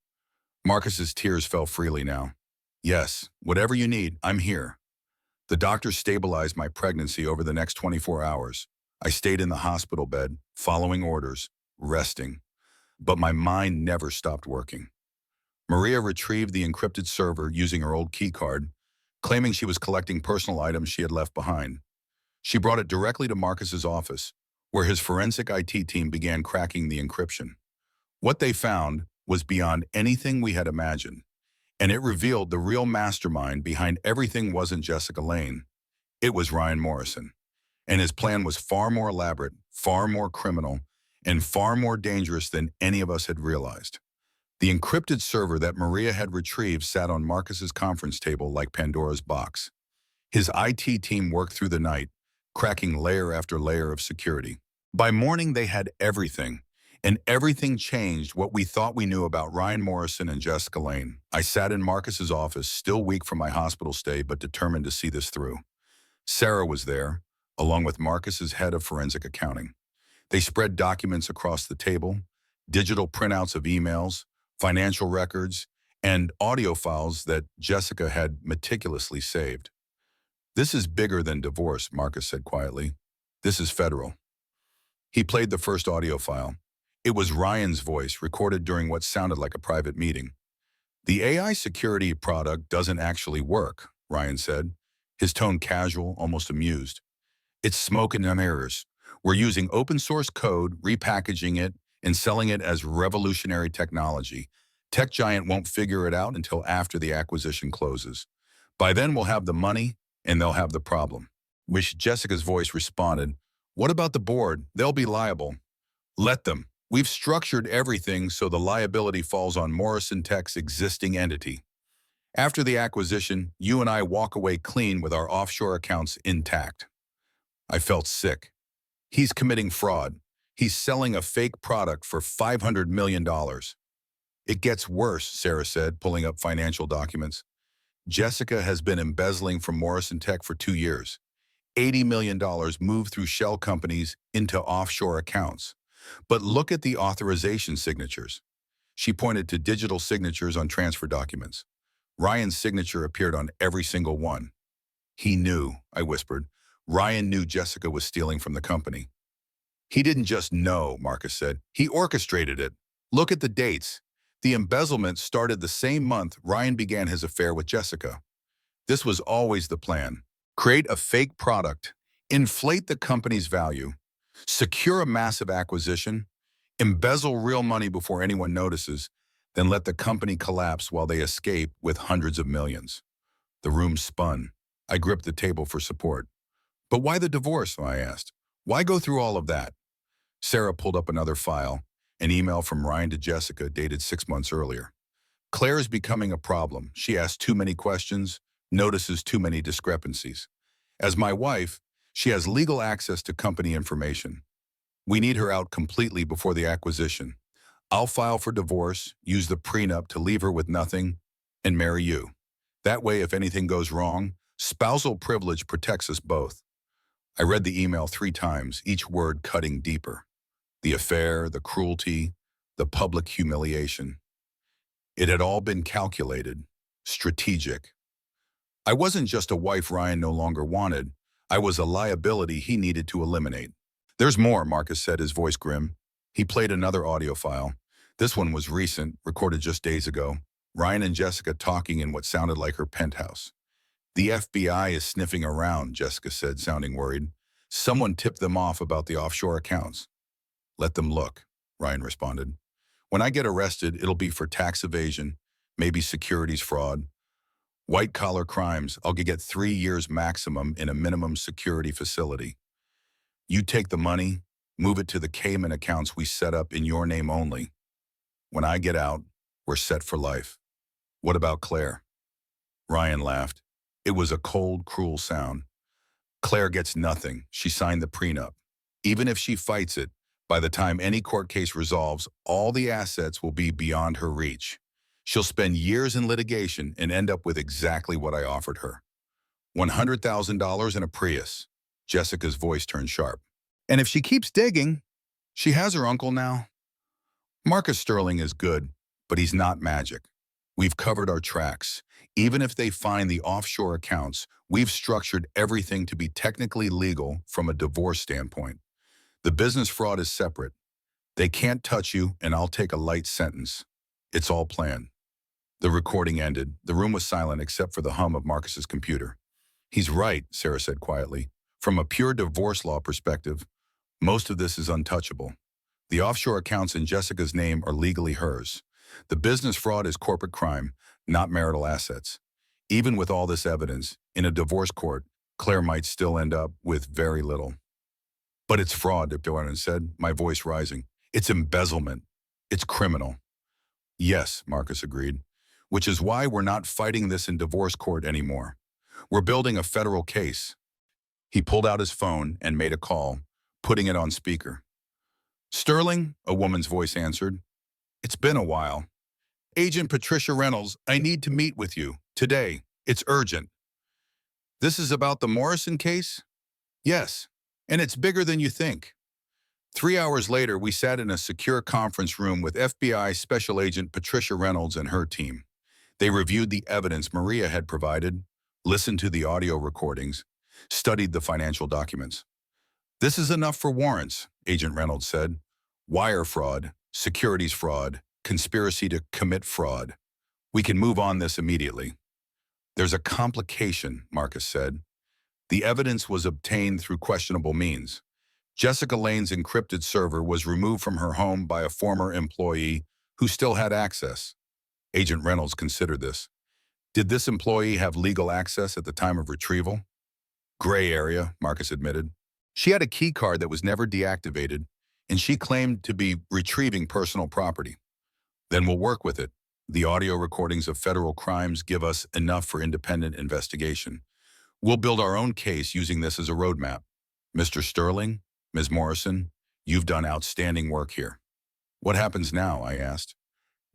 Marcus's tears fell freely now. "Yes, whatever you need, I'm here." The doctor stabilized my pregnancy over the next 24 hours. I stayed in the hospital bed, following orders, resting. But my mind never stopped working. Maria retrieved the encrypted server using her old key card, claiming she was collecting personal items she had left behind. She brought it directly to Marcus's office, where his forensic IT team began cracking the encryption. What they found was beyond anything we had imagined, and it revealed the real mastermind behind everything wasn't Jessica Lane. It was Ryan Morrison. And his plan was far more elaborate, far more criminal, and far more dangerous than any of us had realized. The encrypted server that Maria had retrieved sat on Marcus's conference table like Pandora's box. His IT team worked through the night, cracking layer after layer of security. By morning, they had everything, and everything changed what we thought we knew about Ryan Morrison and Jessica Lane. I sat in Marcus's office, still weak from my hospital stay, but determined to see this through. Sarah was there, along with Marcus's head of forensic accounting. They spread documents across the table, digital printouts of emails, financial records, and audio files that Jessica had meticulously saved. "This is bigger than divorce," Marcus said quietly. "This is federal." He played the first audio file. It was Ryan's voice, recorded during what sounded like a private meeting. "The AI security product doesn't actually work," Ryan said, his tone casual, almost amused. "It's smoke and mirrors. We're using open source code, repackaging it, and selling it as revolutionary technology. Tech giant won't figure it out until after the acquisition closes. By then we'll have the money, and they'll have the problem." Which Jessica's voice responded, "What about the board? They'll be liable." "Let them. We've structured everything so the liability falls on Morrison Tech's existing entity. After the acquisition, you and I walk away clean with our offshore accounts intact." I felt sick. He's committing fraud. He's selling a fake product for $500 million. "It gets worse," Sarah said, pulling up financial documents. "Jessica has been embezzling from Morrison Tech for 2 years. $80 million moved through shell companies into offshore accounts. But look at the authorization signatures." She pointed to digital signatures on transfer documents. Ryan's signature appeared on every single one. "He knew," I whispered. "Ryan knew Jessica was stealing from the company." "He didn't just know," Marcus said. "He orchestrated it. Look at the dates. The embezzlement started the same month Ryan began his affair with Jessica. This was always the plan. Create a fake product, inflate the company's value, secure a massive acquisition, embezzle real money before anyone notices, then let the company collapse while they escape with hundreds of millions." The room spun. I gripped the table for support. "But why the divorce?" I asked. "Why go through all of that?" Sarah pulled up another file, an email from Ryan to Jessica dated 6 months earlier. "Claire is becoming a problem. She asks too many questions, notices too many discrepancies. As my wife, she has legal access to company information. We need her out completely before the acquisition. I'll file for divorce, use the prenup to leave her with nothing, and marry you. That way, if anything goes wrong, spousal privilege protects us both." I read the email 3 times, each word cutting deeper. The affair, the cruelty, the public humiliation. It had all been calculated, strategic. I wasn't just a wife Ryan no longer wanted. I was a liability he needed to eliminate. "There's more," Marcus said, his voice grim. He played another audio file. This one was recent, recorded just days ago. Ryan and Jessica talking in what sounded like her penthouse. "The FBI is sniffing around," Jessica said, sounding worried. "Someone tipped them off about the offshore accounts." "Let them look," Ryan responded. "When I get arrested, it'll be for tax evasion, maybe securities fraud. White-collar crimes, I'll get 3 years maximum in a minimum security facility. You take the money, move it to the Cayman accounts we set up in your name only. When I get out, we're set for life. What about Claire?" Ryan laughed. It was a cold, cruel sound. "Claire gets nothing. She signed the prenup. Even if she fights it, by the time any court case resolves, all the assets will be beyond her reach. She'll spend years in litigation and end up with exactly what I offered her. $100,000 in a Prius." Jessica's voice turned sharp. "And if she keeps digging, she has her uncle now." "Marcus Sterling is good, but he's not magic. We've covered our tracks. Even if they find the offshore accounts, we've structured everything to be technically legal from a divorce standpoint. The business fraud is separate. They can't touch you, and I'll take a light sentence. It's all planned." The recording ended. The room was silent except for the hum of Marcus's computer. "He's right," Sarah said quietly. "From a pure divorce law perspective, most of this is untouchable. The offshore accounts in Jessica's name are legally hers. The business fraud is corporate crime, not marital assets. Even with all this evidence, in a divorce court, Claire might still end up with very little." "But it's fraud," Billionaire said, my voice rising. "It's embezzlement. It's criminal." "Yes," Marcus agreed, "which is why we're not fighting this in divorce court anymore. We're building a federal case." He pulled out his phone and made a call, putting it on speaker. "Sterling," a woman's voice answered. "It's been a while. Agent Patricia Reynolds, I need to meet with you. Today. It's urgent." "This is about the Morrison case?" "Yes, and it's bigger than you think." 3 hours later, we sat in a secure conference room with FBI Special Agent Patricia Reynolds and her team. They reviewed the evidence Maria had provided, listened to the audio recordings, studied the financial documents. "This is enough for warrants," Agent Reynolds said. "Wire fraud, securities fraud, conspiracy to commit fraud. We can move on this immediately." "There's a complication," Marcus said. "The evidence was obtained through questionable means. Jessica Lane's encrypted server was removed from her home by a former employee who still had access." Agent Reynolds considered this. "Did this employee have legal access at the time of retrieval?" "Gray area," Marcus admitted. "She had a key card that was never deactivated, and she claimed to be retrieving personal property." "Then we'll work with it. The audio recordings of federal crimes give us enough for independent investigation. We'll build our own case using this as a roadmap. Mr. Sterling, Ms. Morrison, you've done outstanding work here." "What happens now?" I asked.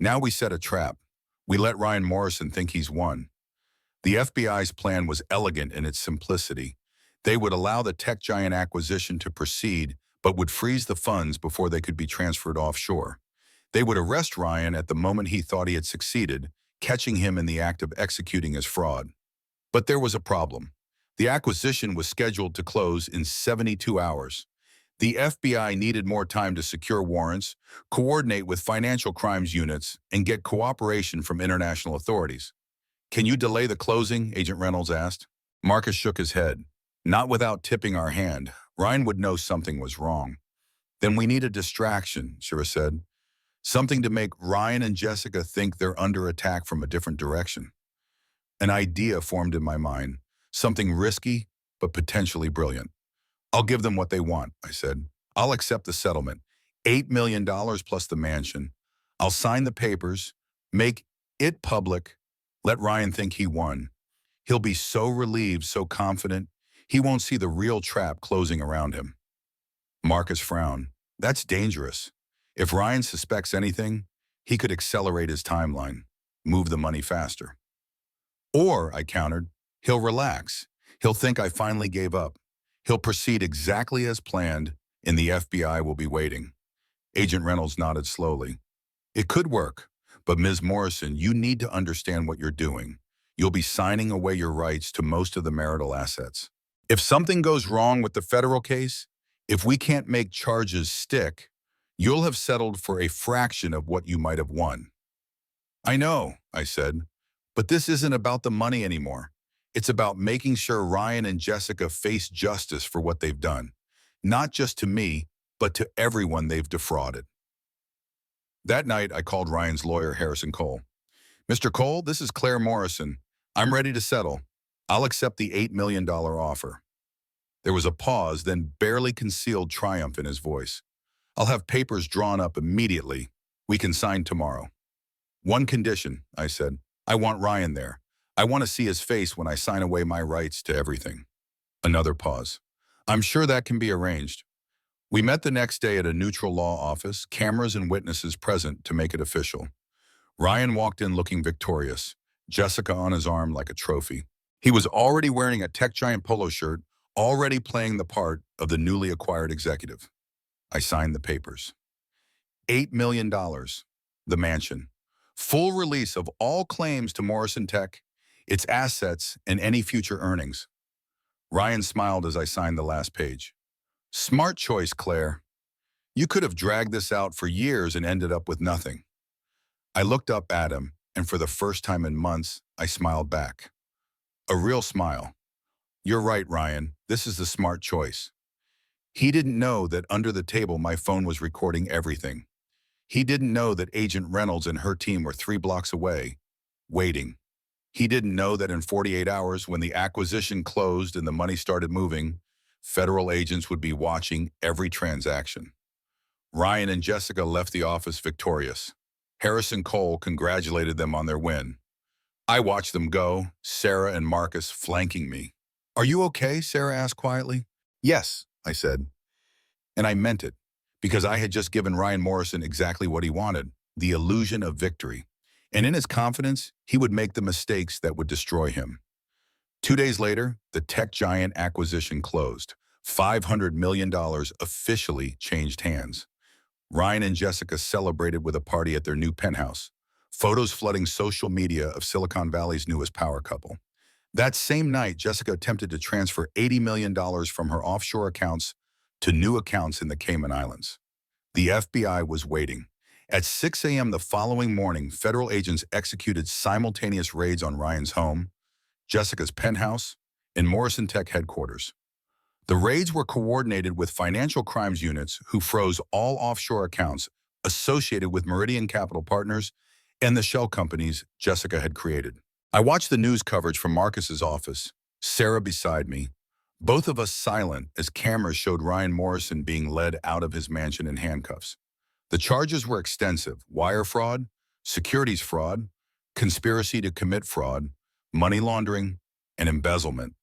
"Now we set a trap. We let Ryan Morrison think he's won." The FBI's plan was elegant in its simplicity. They would allow the tech giant acquisition to proceed, but would freeze the funds before they could be transferred offshore. They would arrest Ryan at the moment he thought he had succeeded, catching him in the act of executing his fraud. But there was a problem. The acquisition was scheduled to close in 72 hours. The FBI needed more time to secure warrants, coordinate with financial crimes units, and get cooperation from international authorities. "Can you delay the closing?" Agent Reynolds asked. Marcus shook his head. "Not without tipping our hand. Ryan would know something was wrong." "Then we need a distraction," Shira said. "Something to make Ryan and Jessica think they're under attack from a different direction." An idea formed in my mind, something risky, but potentially brilliant. "I'll give them what they want," I said. "I'll accept the settlement, $8 million plus the mansion. I'll sign the papers, make it public, let Ryan think he won. He'll be so relieved, so confident, he won't see the real trap closing around him." Marcus frowned. "That's dangerous. If Ryan suspects anything, he could accelerate his timeline, move the money faster." "Or," I countered, "he'll relax. He'll think I finally gave up. He'll proceed exactly as planned, and the FBI will be waiting." Agent Reynolds nodded slowly. "It could work, but Ms. Morrison, you need to understand what you're doing. You'll be signing away your rights to most of the marital assets. If something goes wrong with the federal case, if we can't make charges stick, you'll have settled for a fraction of what you might have won." "I know," I said, "but this isn't about the money anymore. It's about making sure Ryan and Jessica face justice for what they've done. Not just to me, but to everyone they've defrauded." That night, I called Ryan's lawyer, Harrison Cole. "Mr. Cole, this is Claire Morrison. I'm ready to settle. I'll accept the $8 million offer." There was a pause, then barely concealed triumph in his voice. "I'll have papers drawn up immediately. We can sign tomorrow." "One condition," I said. "I want Ryan there. I want to see his face when I sign away my rights to everything." Another pause. "I'm sure that can be arranged." We met the next day at a neutral law office, cameras and witnesses present to make it official. Ryan walked in looking victorious, Jessica on his arm like a trophy. He was already wearing a tech giant polo shirt, already playing the part of the newly acquired executive. I signed the papers. $8 million, the mansion, full release of all claims to Morrison Tech, its assets, and any future earnings. Ryan smiled as I signed the last page. "Smart choice, Claire. You could have dragged this out for years and ended up with nothing." I looked up at him, and for the first time in months, I smiled back. A real smile. "You're right, Ryan. This is the smart choice." He didn't know that under the table my phone was recording everything. He didn't know that Agent Reynolds and her team were 3 blocks away, waiting. He didn't know that in 48 hours, when the acquisition closed and the money started moving, federal agents would be watching every transaction. Ryan and Jessica left the office victorious. Harrison Cole congratulated them on their win. I watched them go, Sarah and Marcus flanking me. "Are you okay?" Sarah asked quietly. "Yes," I said. And I meant it, because I had just given Ryan Morrison exactly what he wanted, the illusion of victory. And in his confidence, he would make the mistakes that would destroy him. 2 days later, the tech giant acquisition closed. $500 million officially changed hands. Ryan and Jessica celebrated with a party at their new penthouse, photos flooding social media of Silicon Valley's newest power couple. That same night, Jessica attempted to transfer $80 million from her offshore accounts to new accounts in the Cayman Islands. The FBI was waiting. At 6 a.m. the following morning, federal agents executed simultaneous raids on Ryan's home, Jessica's penthouse, and Morrison Tech headquarters. The raids were coordinated with financial crimes units who froze all offshore accounts associated with Meridian Capital Partners and the shell companies Jessica had created. I watched the news coverage from Marcus's office, Sarah beside me, both of us silent as cameras showed Ryan Morrison being led out of his mansion in handcuffs. The charges were extensive: wire fraud, securities fraud, conspiracy to commit fraud, money laundering, and embezzlement.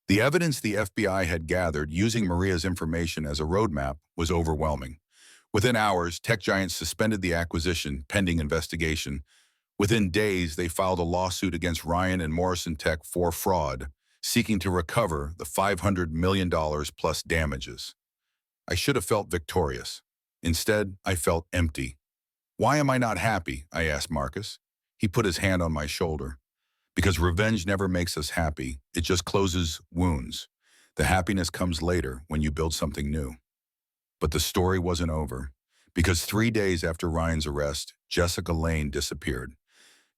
The evidence the FBI had gathered using Maria's information as a roadmap was overwhelming. Within hours, tech giants suspended the acquisition pending investigation. Within days, they filed a lawsuit against Ryan and Morrison Tech for fraud, seeking to recover the $500 million plus damages. I should have felt victorious. Instead, I felt empty. "Why am I not happy?" I asked Marcus. He put his hand on my shoulder. "Because revenge never makes us happy. It just closes wounds. The happiness comes later when you build something new." But the story wasn't over, because 3 days after Ryan's arrest, Jessica Lane disappeared.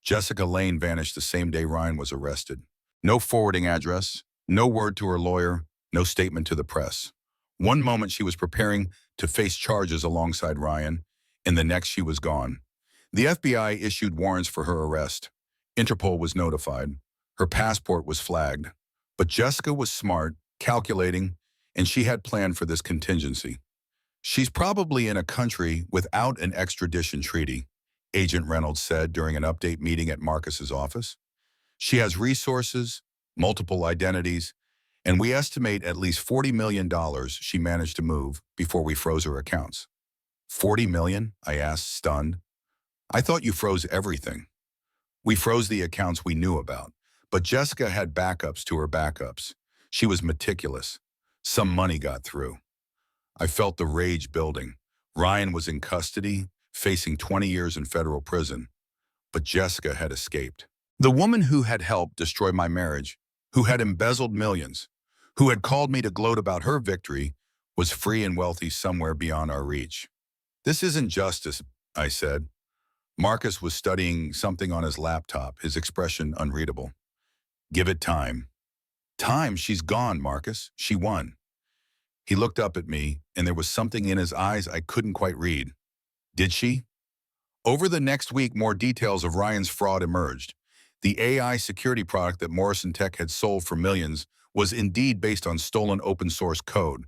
Jessica Lane vanished the same day Ryan was arrested. No forwarding address, no word to her lawyer, no statement to the press. One moment she was preparing to face charges alongside Ryan, and the next she was gone. The FBI issued warrants for her arrest. Interpol was notified. Her passport was flagged. But Jessica was smart, calculating, and she had planned for this contingency. "She's probably in a country without an extradition treaty," Agent Reynolds said during an update meeting at Marcus's office. "She has resources, multiple identities, and we estimate at least $40 million she managed to move before we froze her accounts." "$40 million?" I asked, stunned. "I thought you froze everything." "We froze the accounts we knew about, but Jessica had backups to her backups. She was meticulous. Some money got through." I felt the rage building. Ryan was in custody, facing 20 years in federal prison, but Jessica had escaped. The woman who had helped destroy my marriage, who had embezzled millions, who had called me to gloat about her victory, was free and wealthy somewhere beyond our reach. "This isn't justice," I said. Marcus was studying something on his laptop, his expression unreadable. "Give it time." "Time? She's gone, Marcus. She won." He looked up at me, and there was something in his eyes I couldn't quite read. "Did she?" Over the next week, more details of Ryan's fraud emerged. The AI security product that Morrison Tech had sold for millions was indeed based on stolen open-source code.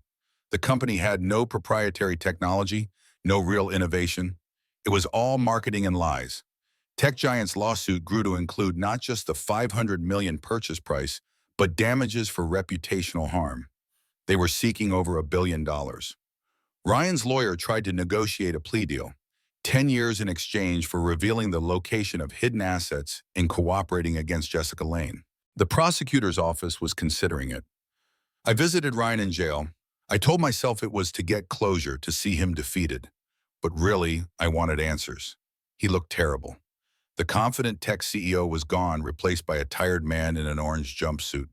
The company had no proprietary technology, no real innovation. It was all marketing and lies. Tech Giant's lawsuit grew to include not just the $500 million purchase price, but damages for reputational harm. They were seeking over $1 billion. Ryan's lawyer tried to negotiate a plea deal, 10 years in exchange for revealing the location of hidden assets and cooperating against Jessica Lane. The prosecutor's office was considering it. I visited Ryan in jail. I told myself it was to get closure, to see him defeated. But really, I wanted answers. He looked terrible. The confident tech CEO was gone, replaced by a tired man in an orange jumpsuit.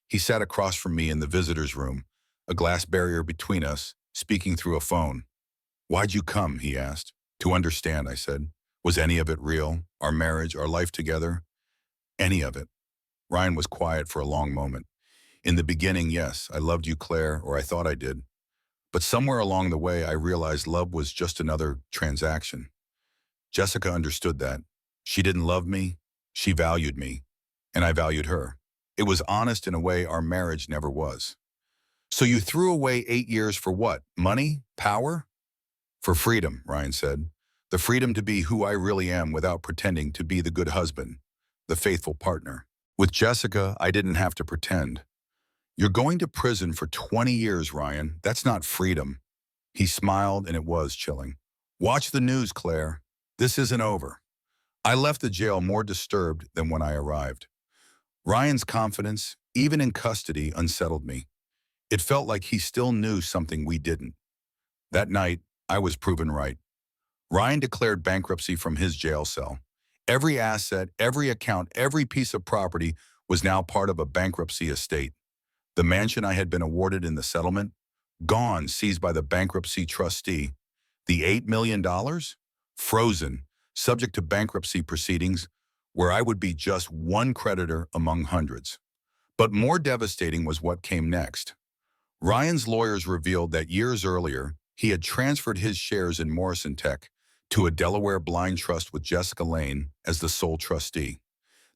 He sat across from me in the visitor's room, a glass barrier between us, speaking through a phone. "Why'd you come?" he asked. "To understand," I said. "Was any of it real? Our marriage, our life together?" "Any of it." Ryan was quiet for a long moment. "In the beginning, yes, I loved you, Claire, or I thought I did. But somewhere along the way, I realized love was just another transaction." Jessica understood that. She didn't love me, she valued me, and I valued her. It was honest in a way our marriage never was. "So you threw away 8 years for what? Money? Power?" "For freedom," Ryan said. "The freedom to be who I really am without pretending to be the good husband, the faithful partner. With Jessica, I didn't have to pretend." "You're going to prison for 20 years, Ryan. That's not freedom." He smiled, and it was chilling. "Watch the news, Claire. This isn't over." I left the jail more disturbed than when I arrived. Ryan's confidence, even in custody, unsettled me. It felt like he still knew something we didn't. That night, I was proven right. Ryan declared bankruptcy from his jail cell. Every asset, every account, every piece of property was now part of a bankruptcy estate. The mansion I had been awarded in the settlement, gone, seized by the bankruptcy trustee. The $8 million? Frozen, subject to bankruptcy proceedings, where I would be just one creditor among hundreds. But more devastating was what came next. Ryan's lawyers revealed that years earlier, he had transferred his shares in Morrison Tech to a Delaware blind trust with Jessica Lane as the sole trustee.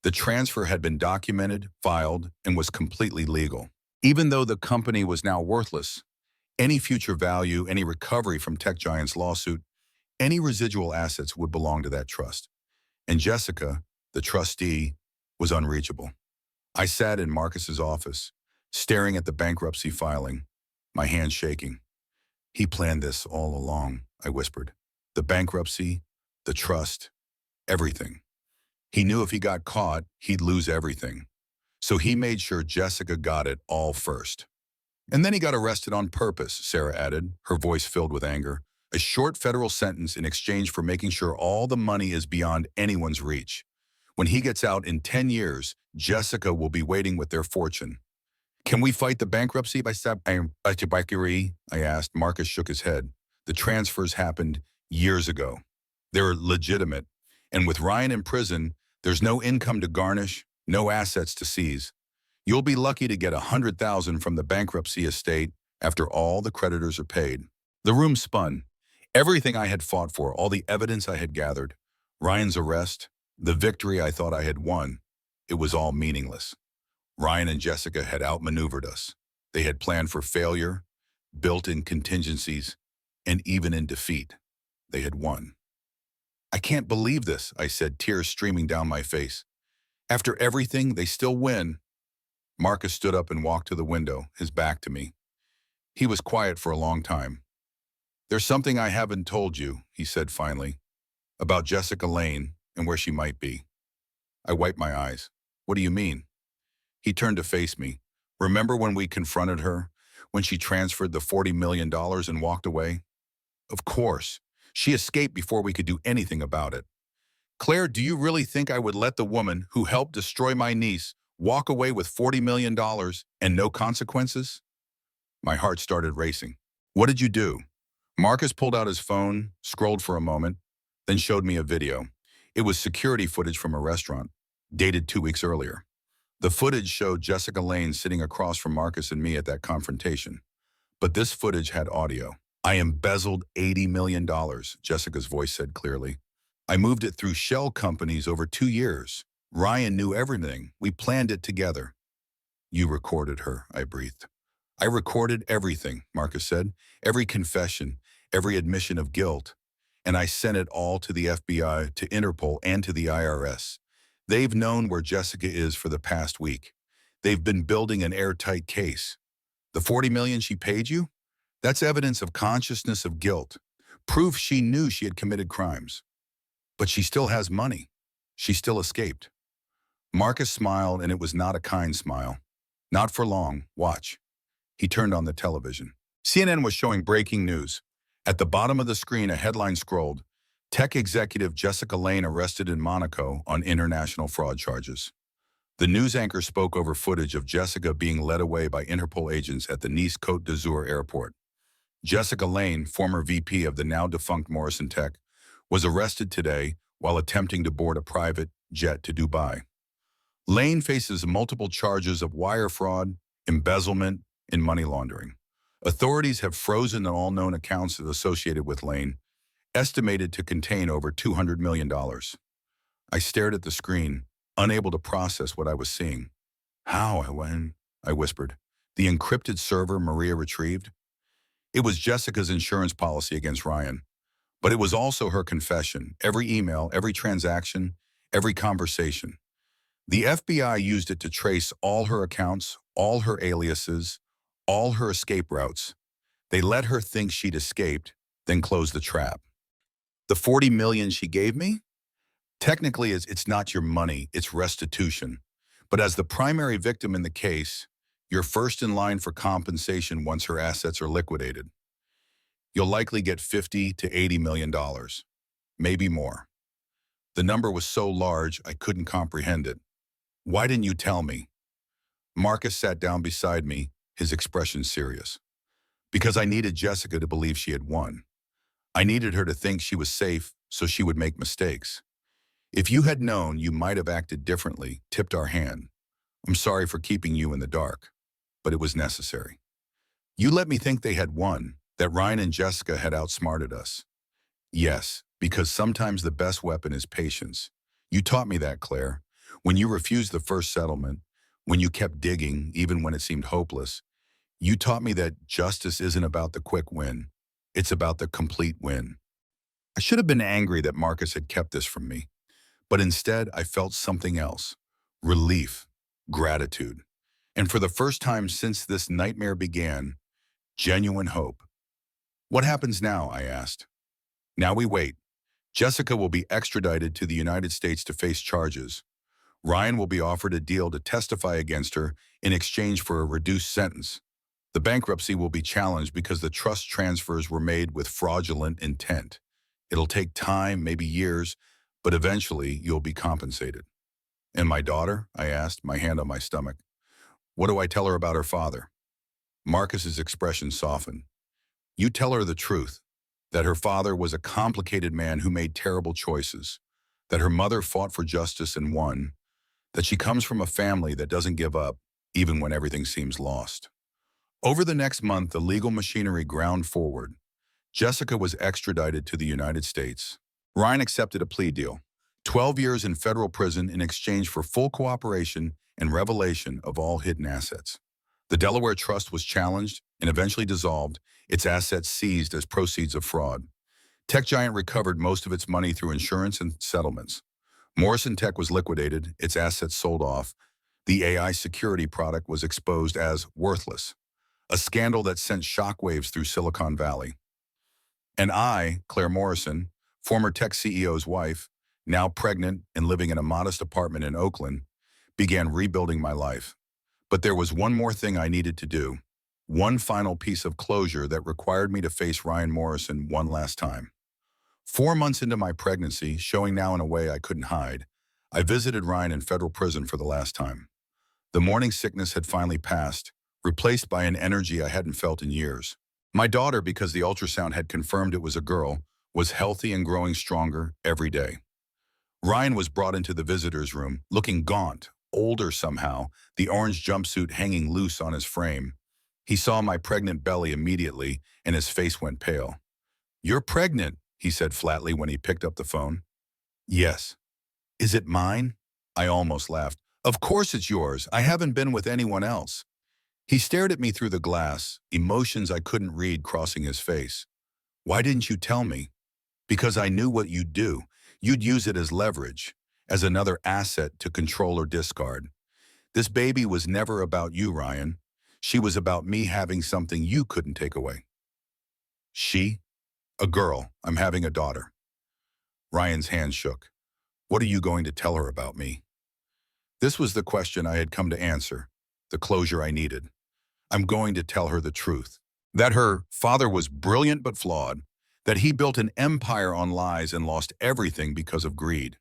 The transfer had been documented, filed, and was completely legal. Even though the company was now worthless, any future value, any recovery from Tech Giant's lawsuit, any residual assets would belong to that trust. And Jessica, the trustee, was unreachable. I sat in Marcus's office, staring at the bankruptcy filing, my hands shaking. "He planned this all along," I whispered. "The bankruptcy, the trust, everything. He knew if he got caught, he'd lose everything. So he made sure Jessica got it all first." "And then he got arrested on purpose," Sarah added, her voice filled with anger. "A short federal sentence in exchange for making sure all the money is beyond anyone's reach. When he gets out in 10 years, Jessica will be waiting with their fortune." "Can we fight the bankruptcy by I asked. Marcus shook his head. "The transfers happened years ago. They're legitimate. And with Ryan in prison, there's no income to garnish, no assets to seize. You'll be lucky to get $100,000 from the bankruptcy estate after all the creditors are paid." The room spun. Everything I had fought for, all the evidence I had gathered, Ryan's arrest, the victory I thought I had won, it was all meaningless. Ryan and Jessica had outmaneuvered us. They had planned for failure, built in contingencies, and even in defeat, they had won. "I can't believe this," I said, tears streaming down my face. "After everything, they still win." Marcus stood up and walked to the window, his back to me. He was quiet for a long time. "There's something I haven't told you," he said finally, "about Jessica Lane and where she might be." I wiped my eyes. "What do you mean?" He turned to face me. "Remember when we confronted her, when she transferred the $40 million and walked away? Of course. She escaped before we could do anything about it. Claire, do you really think I would let the woman who helped destroy my niece walk away with $40 million and no consequences?" My heart started racing. "What did you do?" Marcus pulled out his phone, scrolled for a moment, then showed me a video. It was security footage from a restaurant, dated 2 weeks earlier. The footage showed Jessica Lane sitting across from Marcus and me at that confrontation. But this footage had audio. "I embezzled $80 million, Jessica's voice said clearly. "I moved it through shell companies over 2 years. Ryan knew everything. We planned it together." "You recorded her," I breathed. "I recorded everything," Marcus said. "Every confession, every admission of guilt. And I sent it all to the FBI, to Interpol, and to the IRS. They've known where Jessica is for the past week. They've been building an airtight case. The $40 million she paid you? That's evidence of consciousness of guilt. Proof she knew she had committed crimes. But she still has money. She still escaped." Marcus smiled, and it was not a kind smile. "Not for long. Watch." He turned on the television. CNN was showing breaking news. At the bottom of the screen, a headline scrolled, "Tech executive Jessica Lane arrested in Monaco on international fraud charges." The news anchor spoke over footage of Jessica being led away by Interpol agents at the Nice Côte d'Azur airport. Jessica Lane, former VP of the now-defunct Morrison Tech, was arrested today while attempting to board a private jet to Dubai. Lane faces multiple charges of wire fraud, embezzlement, and money laundering. Authorities have frozen all known accounts associated with Lane, estimated to contain over $200 million. I stared at the screen, unable to process what I was seeing. "How, I whispered. "The encrypted server Maria retrieved?" It was Jessica's insurance policy against Ryan. But it was also her confession, every email, every transaction, every conversation. The FBI used it to trace all her accounts, all her aliases, all her escape routes. They let her think she'd escaped, then closed the trap. "The $40 million she gave me? Technically, it's not your money, it's restitution. But as the primary victim in the case, You're first in line for compensation once her assets are liquidated. You'll likely get 50 to 80 million dollars, maybe more. The number was so large I couldn't comprehend it. Why didn't you tell me? Marcus sat down beside me, his expression serious. Because I needed Jessica to believe she had won. I needed her to think she was safe so she would make mistakes. If you had known, you might have acted differently, tipped our hand. I'm sorry for keeping you in the dark, but it was necessary. You let me think they had won, that Ryan and Jessica had outsmarted us. Yes, because sometimes the best weapon is patience. You taught me that, Claire. When you refused the first settlement, when you kept digging, even when it seemed hopeless, you taught me that justice isn't about the quick win. It's about the complete win. I should have been angry that Marcus had kept this from me, but instead I felt something else. Relief, gratitude, and for the first time since this nightmare began, genuine hope. What happens now? I asked. Now we wait. Jessica will be extradited to the United States to face charges. Ryan will be offered a deal to testify against her in exchange for a reduced sentence. The bankruptcy will be challenged because the trust transfers were made with fraudulent intent. It'll take time, maybe years, but eventually you'll be compensated. And my daughter? I asked, my hand on my stomach. What do I tell her about her father? Marcus's expression softened. You tell her the truth, that her father was a complicated man who made terrible choices, that her mother fought for justice and won, that she comes from a family that doesn't give up, even when everything seems lost. Over the next month, the legal machinery ground forward. Jessica was extradited to the United States. Ryan accepted a plea deal, 12 years in federal prison in exchange for full cooperation and revelation of all hidden assets. The Delaware Trust was challenged and eventually dissolved, its assets seized as proceeds of fraud. Tech Giant recovered most of its money through insurance and settlements. Morrison Tech was liquidated, its assets sold off. The AI security product was exposed as worthless, a scandal that sent shockwaves through Silicon Valley. And I, Claire Morrison, former tech CEO's wife, now pregnant and living in a modest apartment in Oakland, began rebuilding my life. But there was one more thing I needed to do, one final piece of closure that required me to face Ryan Morrison one last time. 4 months into my pregnancy, showing now in a way I couldn't hide, I visited Ryan in federal prison for the last time. The morning sickness had finally passed, replaced by an energy I hadn't felt in years. My daughter, because the ultrasound had confirmed it was a girl, was healthy and growing stronger every day. Ryan was brought into the visitor's room, looking gaunt, older somehow, the orange jumpsuit hanging loose on his frame. He saw my pregnant belly immediately, and his face went pale. "You're pregnant," he said flatly when he picked up the phone. "Yes." "Is it mine?" I almost laughed. "Of course it's yours. I haven't been with anyone else." He stared at me through the glass, emotions I couldn't read crossing his face. "Why didn't you tell me?" "Because I knew what you'd do. You'd use it as leverage, as another asset to control or discard. This baby was never about you, Ryan. She was about me having something you couldn't take away." "She? A girl. I'm having a daughter." Ryan's hand shook. "What are you going to tell her about me?" This was the question I had come to answer, the closure I needed. I'm going to tell her the truth. That her father was brilliant but flawed, that he built an empire on lies and lost everything because of greed,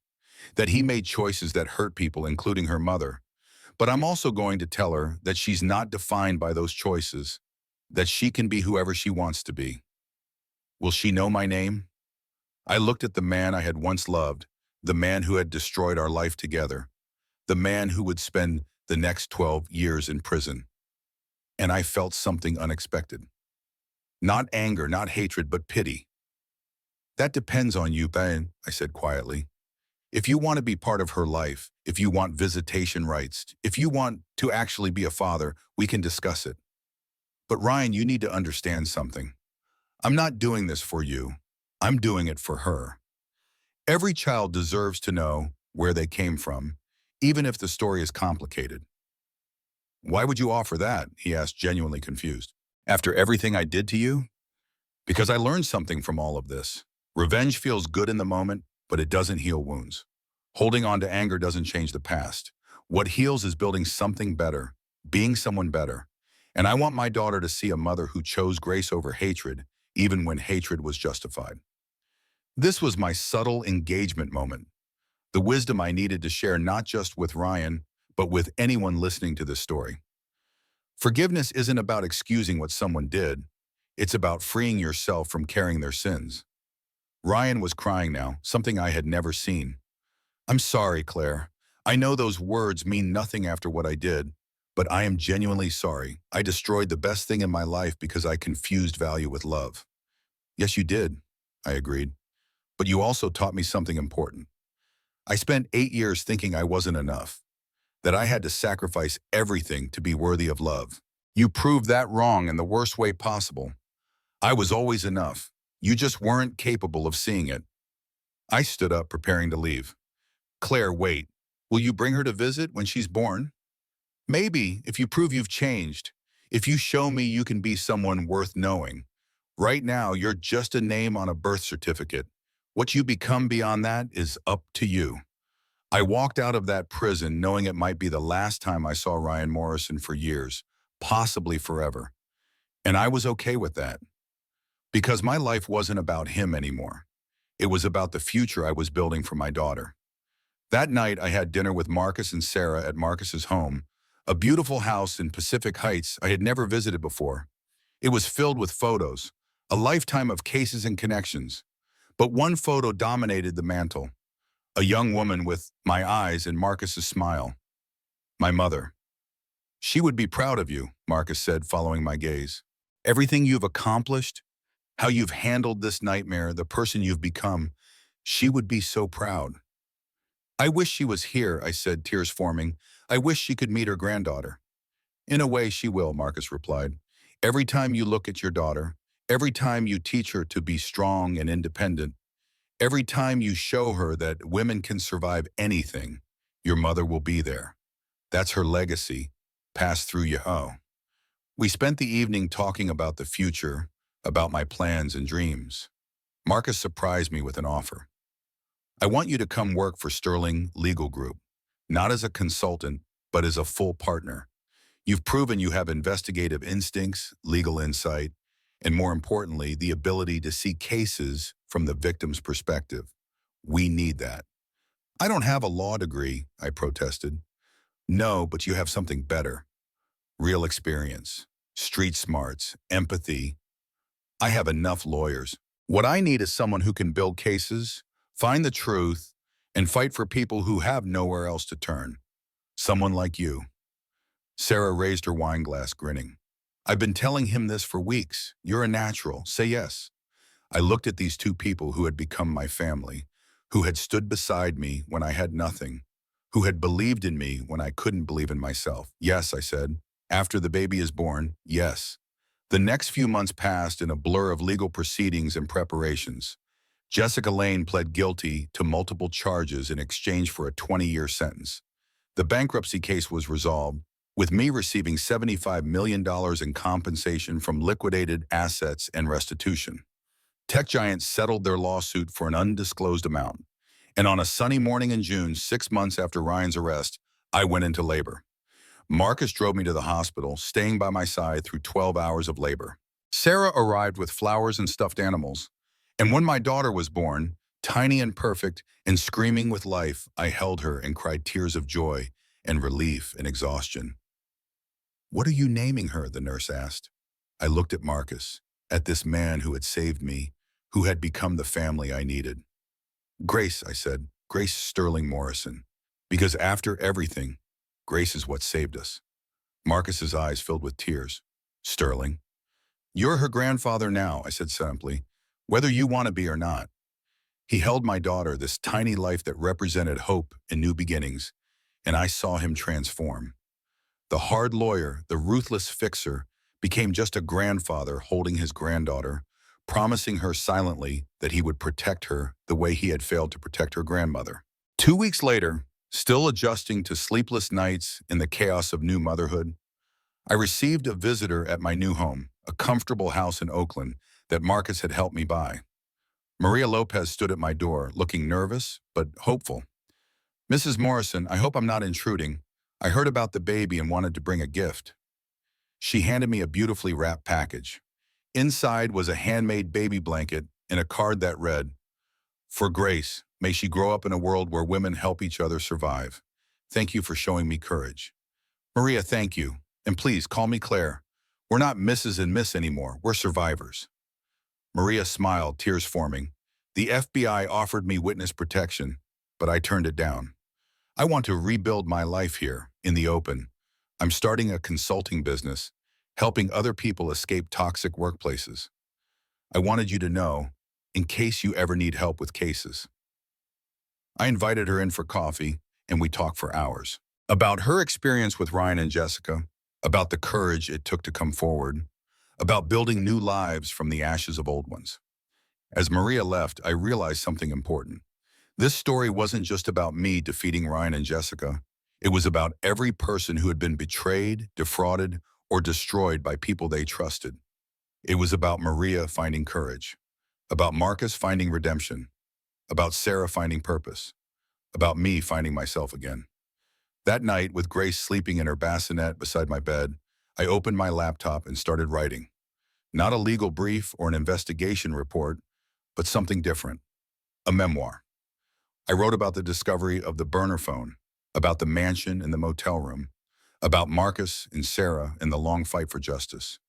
that he made choices that hurt people, including her mother. But I'm also going to tell her that she's not defined by those choices, that she can be whoever she wants to be. Will she know my name? I looked at the man I had once loved, the man who had destroyed our life together, the man who would spend the next 12 years in prison. And I felt something unexpected. Not anger, not hatred, but pity. "That depends on you, Ben," I said quietly. "If you want to be part of her life, if you want visitation rights, if you want to actually be a father, we can discuss it. But Ryan, you need to understand something. I'm not doing this for you. I'm doing it for her. Every child deserves to know where they came from, even if the story is complicated." "Why would you offer that?" he asked, genuinely confused. "After everything I did to you?" "Because I learned something from all of this. Revenge feels good in the moment, but it doesn't heal wounds. Holding on to anger doesn't change the past. What heals is building something better, being someone better. And I want my daughter to see a mother who chose grace over hatred, even when hatred was justified. This was my subtle engagement moment, the wisdom I needed to share not just with Ryan, but with anyone listening to this story. Forgiveness isn't about excusing what someone did. It's about freeing yourself from carrying their sins. Ryan was crying now, something I had never seen. I'm sorry, Claire. I know those words mean nothing after what I did, but I am genuinely sorry. I destroyed the best thing in my life because I confused value with love. Yes, you did, I agreed. But you also taught me something important. I spent 8 years thinking I wasn't enough, that I had to sacrifice everything to be worthy of love. You proved that wrong in the worst way possible. I was always enough. You just weren't capable of seeing it. I stood up, preparing to leave. Claire, wait. Will you bring her to visit when she's born? Maybe, if you prove you've changed. If you show me you can be someone worth knowing. Right now, you're just a name on a birth certificate. What you become beyond that is up to you. I walked out of that prison knowing it might be the last time I saw Ryan Morrison for years, possibly forever. And I was okay with that. Because my life wasn't about him anymore. It was about the future I was building for my daughter. That night, I had dinner with Marcus and Sarah at Marcus's home, a beautiful house in Pacific Heights I had never visited before. It was filled with photos, a lifetime of cases and connections. But one photo dominated the mantle. A young woman with my eyes and Marcus's smile. My mother. She would be proud of you, Marcus said, following my gaze. Everything you've accomplished, how you've handled this nightmare, the person you've become, she would be so proud. I wish she was here, I said, tears forming. I wish she could meet her granddaughter. In a way, she will, Marcus replied. Every time you look at your daughter, every time you teach her to be strong and independent, every time you show her that women can survive anything, your mother will be there. That's her legacy, passed through you. Oh. We spent the evening talking about the future, about my plans and dreams. Marcus surprised me with an offer. I want you to come work for Sterling Legal Group, not as a consultant, but as a full partner. You've proven you have investigative instincts, legal insight, and more importantly, the ability to see cases from the victim's perspective. We need that. I don't have a law degree, I protested. No, but you have something better. Real experience, street smarts, empathy. I have enough lawyers. What I need is someone who can build cases, find the truth, and fight for people who have nowhere else to turn. Someone like you. Sarah raised her wine glass, grinning. I've been telling him this for weeks. You're a natural. Say yes. I looked at these two people who had become my family, who had stood beside me when I had nothing, who had believed in me when I couldn't believe in myself. Yes, I said. After the baby is born, yes. The next few months passed in a blur of legal proceedings and preparations. Jessica Lane pled guilty to multiple charges in exchange for a 20-year sentence. The bankruptcy case was resolved, with me receiving $75 million in compensation from liquidated assets and restitution. Tech giants settled their lawsuit for an undisclosed amount. And on a sunny morning in June, 6 months after Ryan's arrest, I went into labor. Marcus drove me to the hospital, staying by my side through 12 hours of labor. Sarah arrived with flowers and stuffed animals. And when my daughter was born, tiny and perfect and screaming with life, I held her and cried tears of joy and relief and exhaustion. What are you naming her? The nurse asked. I looked at Marcus, at this man who had saved me, who had become the family I needed. Grace, I said, Grace Sterling Morrison. Because after everything, Grace is what saved us. Marcus's eyes filled with tears. Sterling. You're her grandfather now, I said simply, whether you want to be or not. He held my daughter, this tiny life that represented hope and new beginnings, and I saw him transform. The hard lawyer, the ruthless fixer, became just a grandfather holding his granddaughter, promising her silently that he would protect her the way he had failed to protect her grandmother. 2 weeks later, still adjusting to sleepless nights in the chaos of new motherhood, I received a visitor at my new home, a comfortable house in Oakland that Marcus had helped me buy. Maria Lopez stood at my door, looking nervous but hopeful. Mrs. Morrison, I hope I'm not intruding. I heard about the baby and wanted to bring a gift. She handed me a beautifully wrapped package. Inside was a handmade baby blanket and a card that read, "For Grace, may she grow up in a world where women help each other survive. Thank you for showing me courage." Maria, thank you. And please call me Claire. We're not Mrs. and Miss anymore. We're survivors. Maria smiled, tears forming. The FBI offered me witness protection, but I turned it down. I want to rebuild my life here, in the open. I'm starting a consulting business, helping other people escape toxic workplaces. I wanted you to know, in case you ever need help with cases. I invited her in for coffee, and we talked for hours. About her experience with Ryan and Jessica, about the courage it took to come forward, about building new lives from the ashes of old ones. As Maria left, I realized something important. This story wasn't just about me defeating Ryan and Jessica. It was about every person who had been betrayed, defrauded, or destroyed by people they trusted. It was about Maria finding courage, about Marcus finding redemption, about Sarah finding purpose, about me finding myself again. That night, with Grace sleeping in her bassinet beside my bed, I opened my laptop and started writing. Not a legal brief or an investigation report, but something different, a memoir. I wrote about the discovery of the burner phone, about the mansion and the motel room, about Marcus and Sarah and the long fight for justice.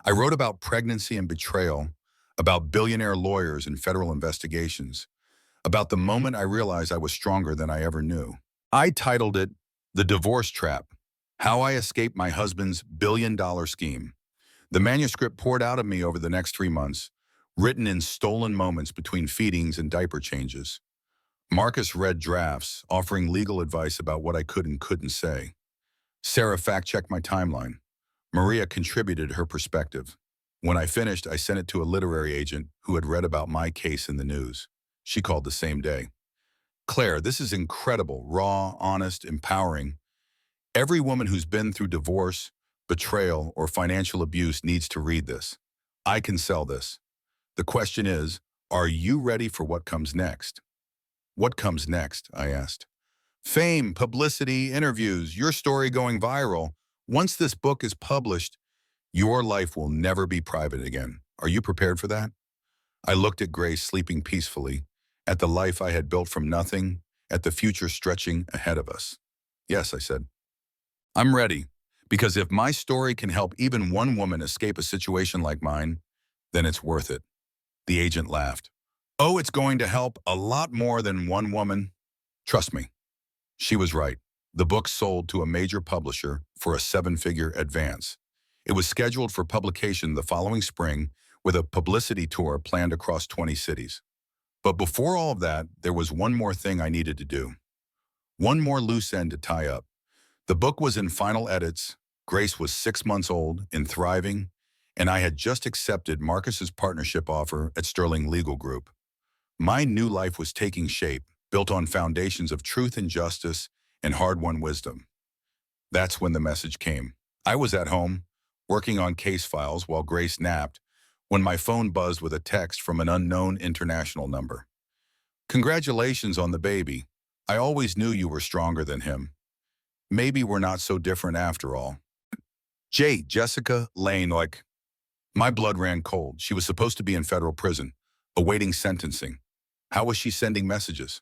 I wrote about pregnancy and betrayal, about billionaire lawyers and federal investigations, about the moment I realized I was stronger than I ever knew. I titled it, "The Divorce Trap: How I Escaped My Husband's Billion-Dollar Scheme." The manuscript poured out of me over the next 3 months, written in stolen moments between feedings and diaper changes. Marcus read drafts, offering legal advice about what I could and couldn't say. Sarah fact-checked my timeline. Maria contributed her perspective. When I finished, I sent it to a literary agent who had read about my case in the news. She called the same day. "Claire, this is incredible, raw, honest, empowering. Every woman who's been through divorce, betrayal, or financial abuse needs to read this. I can sell this. The question is, are you ready for what comes next?" "What comes next?" I asked. "Fame, publicity, interviews, your story going viral. Once this book is published, your life will never be private again. Are you prepared for that?" I looked at Grace sleeping peacefully, at the life I had built from nothing, at the future stretching ahead of us. "Yes," I said. "I'm ready, because if my story can help even one woman escape a situation like mine, then it's worth it." The agent laughed. "Oh, it's going to help a lot more than one woman. Trust me." She was right. The book sold to a major publisher for a 7-figure advance. It was scheduled for publication the following spring with a publicity tour planned across 20 cities. But before all of that, there was one more thing I needed to do. One more loose end to tie up. The book was in final edits, Grace was 6 months old and thriving, and I had just accepted Marcus's partnership offer at Sterling Legal Group. My new life was taking shape, built on foundations of truth and justice and hard-won wisdom. That's when the message came. I was at home, working on case files while Grace napped, when my phone buzzed with a text from an unknown international number. "Congratulations on the baby. I always knew you were stronger than him. Maybe we're not so different after all." Jessica Lane, like, my blood ran cold. She was supposed to be in federal prison, awaiting sentencing. How was she sending messages?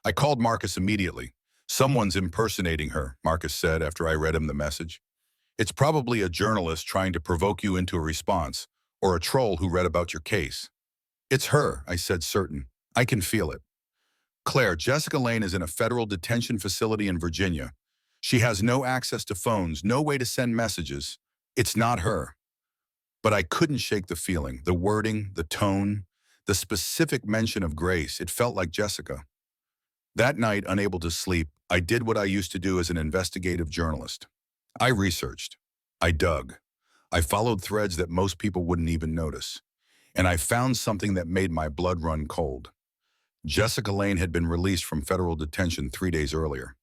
I called Marcus immediately. "Someone's impersonating her," Marcus said after I read him the message. "It's probably a journalist trying to provoke you into a response, or a troll who read about your case." "It's her," I said, certain. "I can feel it." "Claire, Jessica Lane is in a federal detention facility in Virginia. She has no access to phones, no way to send messages. It's not her." But I couldn't shake the feeling, the wording, the tone, the specific mention of Grace. It felt like Jessica. That night, unable to sleep, I did what I used to do as an investigative journalist. I researched. I dug. I followed threads that most people wouldn't even notice. And I found something that made my blood run cold. Jessica Lane had been released from federal detention 3 days earlier.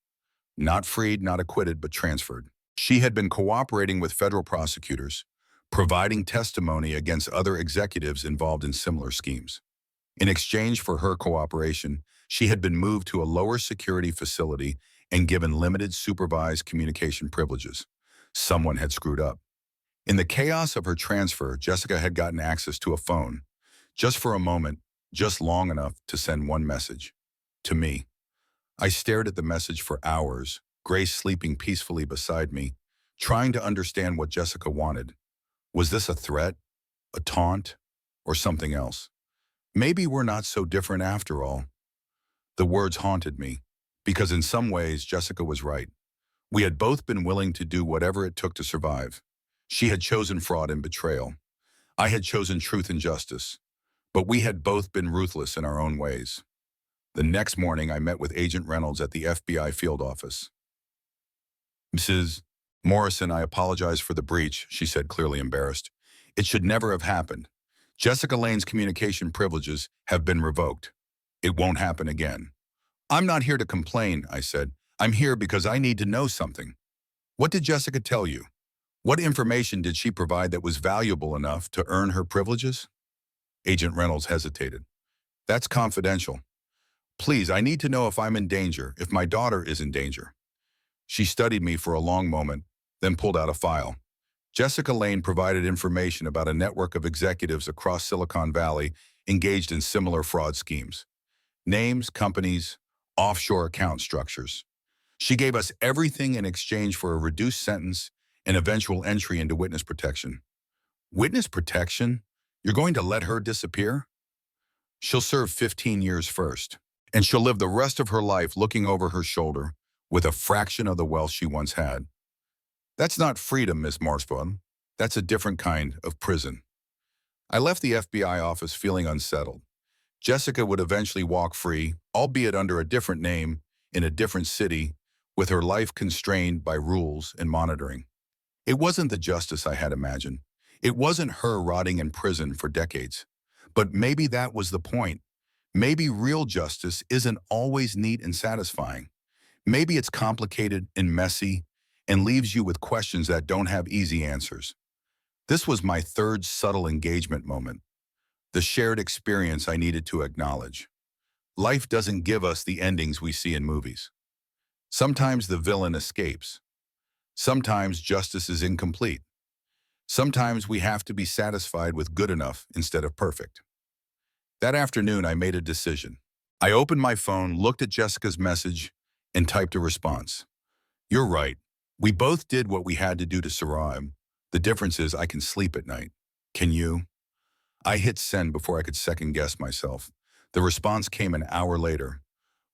Not freed, not acquitted, but transferred. She had been cooperating with federal prosecutors, providing testimony against other executives involved in similar schemes. In exchange for her cooperation, she had been moved to a lower security facility and given limited supervised communication privileges. Someone had screwed up. In the chaos of her transfer, Jessica had gotten access to a phone, just for a moment, just long enough to send one message. To me. I stared at the message for hours, Grace sleeping peacefully beside me, trying to understand what Jessica wanted. Was this a threat, a taunt, or something else? Maybe we're not so different after all. The words haunted me, because in some ways Jessica was right. We had both been willing to do whatever it took to survive. She had chosen fraud and betrayal. I had chosen truth and justice. But we had both been ruthless in our own ways. The next morning, I met with Agent Reynolds at the FBI field office. "Mrs. Morrison, I apologize for the breach," she said, clearly embarrassed. "It should never have happened. Jessica Lane's communication privileges have been revoked. It won't happen again." "I'm not here to complain," I said. "I'm here because I need to know something. What did Jessica tell you? What information did she provide that was valuable enough to earn her privileges?" Agent Reynolds hesitated. "That's confidential. Please, I need to know if I'm in danger, if my daughter is in danger." She studied me for a long moment, then pulled out a file. Jessica Lane provided information about a network of executives across Silicon Valley engaged in similar fraud schemes. Names, companies, offshore account structures. She gave us everything in exchange for a reduced sentence and eventual entry into witness protection. Witness protection? You're going to let her disappear? She'll serve 15 years first, and she'll live the rest of her life looking over her shoulder with a fraction of the wealth she once had. That's not freedom, Miss Morrison. That's a different kind of prison. I left the FBI office feeling unsettled. Jessica would eventually walk free, albeit under a different name, in a different city, with her life constrained by rules and monitoring. It wasn't the justice I had imagined. It wasn't her rotting in prison for decades. But maybe that was the point. Maybe real justice isn't always neat and satisfying. Maybe it's complicated and messy and leaves you with questions that don't have easy answers. This was my third subtle engagement moment, the shared experience I needed to acknowledge. Life doesn't give us the endings we see in movies. Sometimes the villain escapes. Sometimes justice is incomplete. Sometimes we have to be satisfied with good enough instead of perfect. That afternoon, I made a decision. I opened my phone, looked at Jessica's message, and typed a response. "You're right. We both did what we had to do to survive. The difference is I can sleep at night. Can you?" I hit send before I could second-guess myself. The response came an hour later.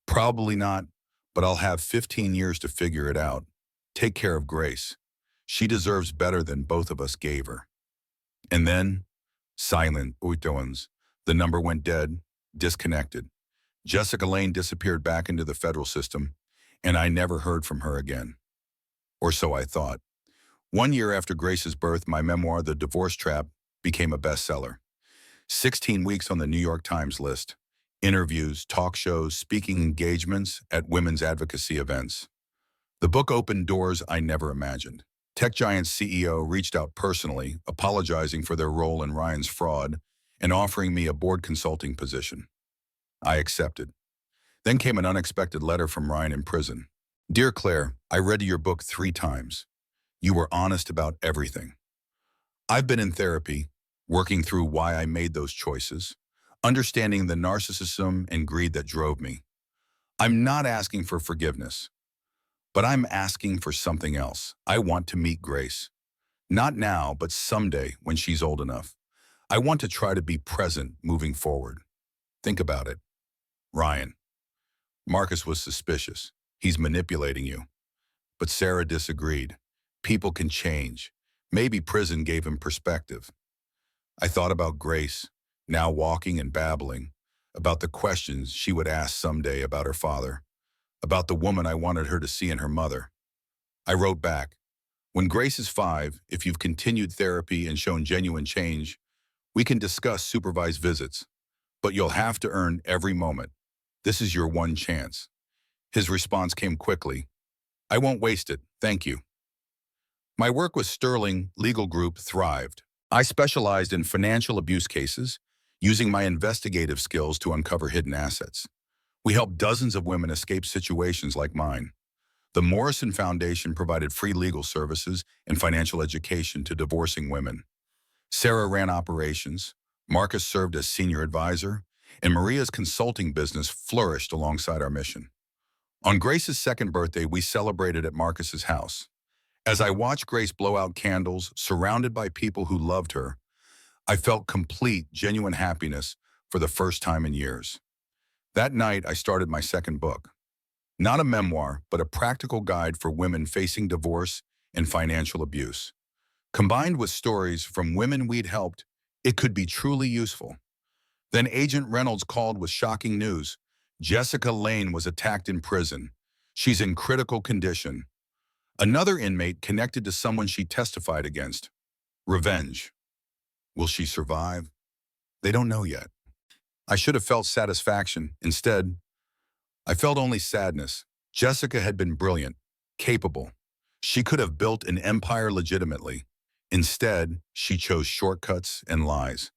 "Probably not, but I'll have 15 years to figure it out. Take care of Grace. She deserves better than both of us gave her." And then, silent, oitoans. The number went dead, disconnected. Jessica Lane disappeared back into the federal system, and I never heard from her again. Or so I thought. 1 year after Grace's birth, my memoir, The Divorce Trap, became a bestseller. 16 weeks on the New York Times list. Interviews, talk shows, speaking engagements at women's advocacy events. The book opened doors I never imagined. Tech Giant's CEO reached out personally, apologizing for their role in Ryan's fraud and offering me a board consulting position. I accepted. Then came an unexpected letter from Ryan in prison. "Dear Claire, I read your book 3 times. You were honest about everything. I've been in therapy, working through why I made those choices, understanding the narcissism and greed that drove me. I'm not asking for forgiveness, but I'm asking for something else. I want to meet Grace. Not now, but someday when she's old enough. I want to try to be present moving forward. Think about it. Ryan." Marcus was suspicious. "He's manipulating you." But Sarah disagreed. "People can change. Maybe prison gave him perspective." I thought about Grace, now walking and babbling, about the questions she would ask someday about her father, about the woman I wanted her to see in her mother. I wrote back, "When Grace is 5, if you've continued therapy and shown genuine change, we can discuss supervised visits, but you'll have to earn every moment. This is your one chance." His response came quickly. "I won't waste it, thank you." My work with Sterling Legal Group thrived. I specialized in financial abuse cases, using my investigative skills to uncover hidden assets. We helped dozens of women escape situations like mine. The Morrison Foundation provided free legal services and financial education to divorcing women. Sarah ran operations, Marcus served as senior advisor, and Maria's consulting business flourished alongside our mission. On Grace's second birthday, we celebrated at Marcus's house. As I watched Grace blow out candles, surrounded by people who loved her, I felt complete, genuine happiness for the first time in years. That night, I started my second book. Not a memoir, but a practical guide for women facing divorce and financial abuse. Combined with stories from women we'd helped, it could be truly useful. Then Agent Reynolds called with shocking news. Jessica Lane was attacked in prison. She's in critical condition. Another inmate connected to someone she testified against. Revenge. Will she survive? They don't know yet. I should have felt satisfaction. Instead, I felt only sadness. Jessica had been brilliant, capable. She could have built an empire legitimately. Instead, she chose shortcuts and lies.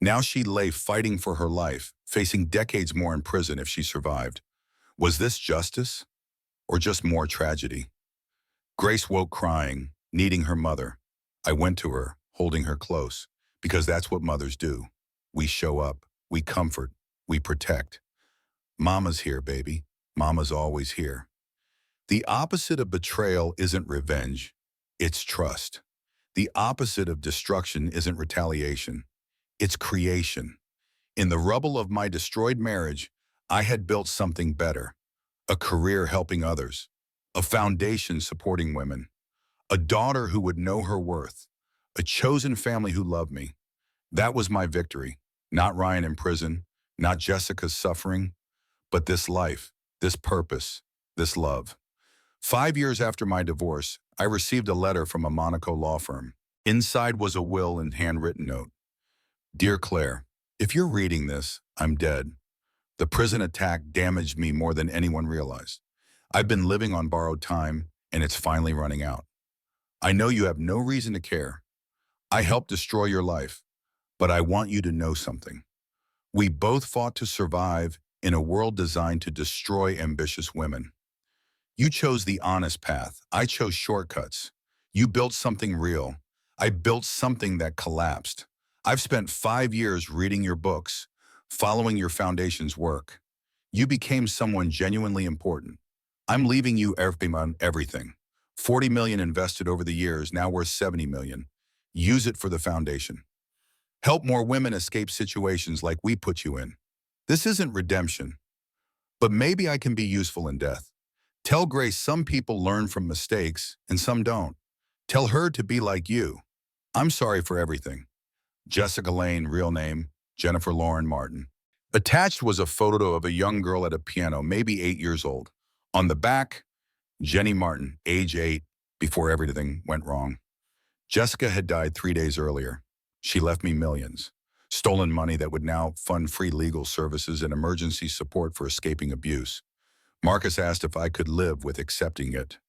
Now she lay fighting for her life, facing decades more in prison if she survived. Was this justice or just more tragedy? Grace woke crying, needing her mother. I went to her, holding her close, because that's what mothers do. We show up, we comfort, we protect. Mama's here, baby. Mama's always here. The opposite of betrayal isn't revenge, it's trust. The opposite of destruction isn't retaliation, it's creation. In the rubble of my destroyed marriage, I had built something better. A career helping others, a foundation supporting women, a daughter who would know her worth, a chosen family who loved me. That was my victory. Not Ryan in prison, not Jessica's suffering, but this life, this purpose, this love. 5 years after my divorce, I received a letter from a Monaco law firm. Inside was a will and handwritten note. Dear Claire, if you're reading this, I'm dead. The prison attack damaged me more than anyone realized. I've been living on borrowed time, and it's finally running out. I know you have no reason to care. I helped destroy your life, but I want you to know something. We both fought to survive in a world designed to destroy ambitious women. You chose the honest path. I chose shortcuts. You built something real. I built something that collapsed. I've spent 5 years reading your books, following your foundation's work. You became someone genuinely important. I'm leaving you everything. 40 million invested over the years, now worth 70 million. Use it for the foundation. Help more women escape situations like we put you in. This isn't redemption, but maybe I can be useful in death. Tell Grace some people learn from mistakes and some don't. Tell her to be like you. I'm sorry for everything. Jessica Lane, real name, Jennifer Lauren Martin. Attached was a photo of a young girl at a piano, maybe 8 years old. On the back, Jenny Martin, age 8, before everything went wrong. Jessica had died 3 days earlier. She left me millions. Stolen money that would now fund free legal services and emergency support for escaping abuse. Marcus asked if I could live with accepting it.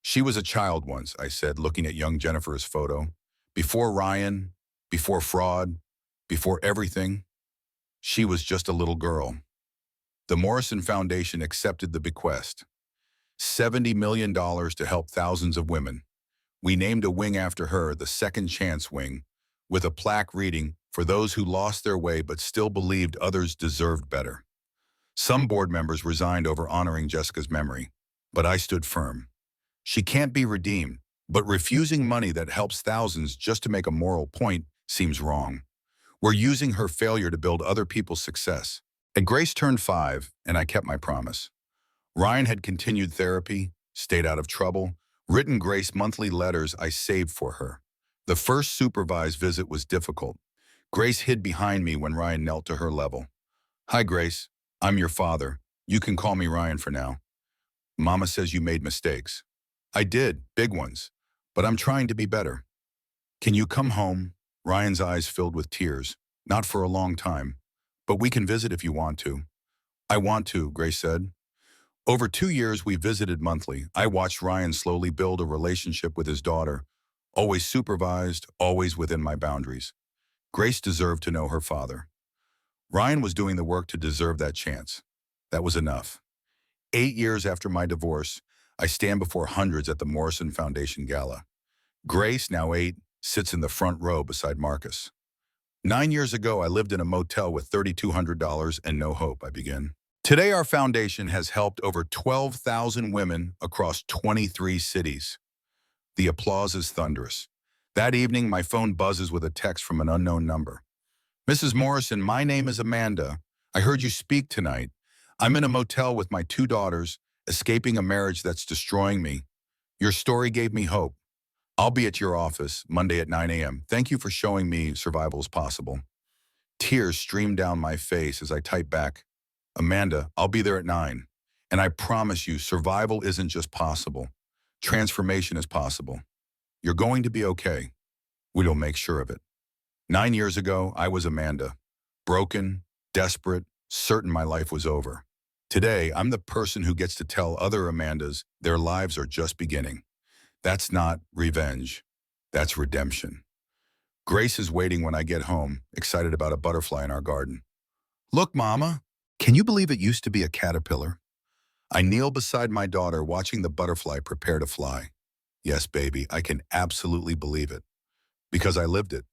She was a child once, I said, looking at young Jennifer's photo. Before Ryan, before fraud, before everything, she was just a little girl. The Morrison Foundation accepted the bequest. $70 million to help thousands of women. We named a wing after her, the Second Chance Wing, with a plaque reading, "For those who lost their way but still believed others deserved better." Some board members resigned over honoring Jessica's memory, but I stood firm. She can't be redeemed, but refusing money that helps thousands just to make a moral point seems wrong. We're using her failure to build other people's success. And Grace turned 5, and I kept my promise. Ryan had continued therapy, stayed out of trouble, written Grace monthly letters I saved for her. The first supervised visit was difficult. Grace hid behind me when Ryan knelt to her level. "Hi, Grace. I'm your father. You can call me Ryan for now. Mama says you made mistakes." "I did, big ones, but I'm trying to be better. Can you come home?" Ryan's eyes filled with tears. "Not for a long time, but we can visit if you want to." "I want to," Grace said. Over 2 years, we visited monthly. I watched Ryan slowly build a relationship with his daughter, always supervised, always within my boundaries. Grace deserved to know her father. Ryan was doing the work to deserve that chance. That was enough. 8 years after my divorce, I stand before hundreds at the Morrison Foundation Gala. Grace, now 8, sits in the front row beside Marcus. 9 years ago, I lived in a motel with $3,200 and no hope, I begin. Today, our foundation has helped over 12,000 women across 23 cities. The applause is thunderous. That evening, my phone buzzes with a text from an unknown number. Mrs. Morrison, my name is Amanda. I heard you speak tonight. I'm in a motel with my 2 daughters, escaping a marriage that's destroying me. Your story gave me hope. I'll be at your office Monday at 9 a.m. Thank you for showing me survival is possible. Tears stream down my face as I type back, Amanda, I'll be there at 9. And I promise you, survival isn't just possible. Transformation is possible. You're going to be okay. We'll make sure of it. 9 years ago, I was Amanda. Broken, desperate, certain my life was over. Today, I'm the person who gets to tell other Amandas their lives are just beginning. That's not revenge. That's redemption. Grace is waiting when I get home, excited about a butterfly in our garden. Look, Mama, can you believe it used to be a caterpillar? I kneel beside my daughter, watching the butterfly prepare to fly. Yes, baby, I can absolutely believe it. Because I lived it.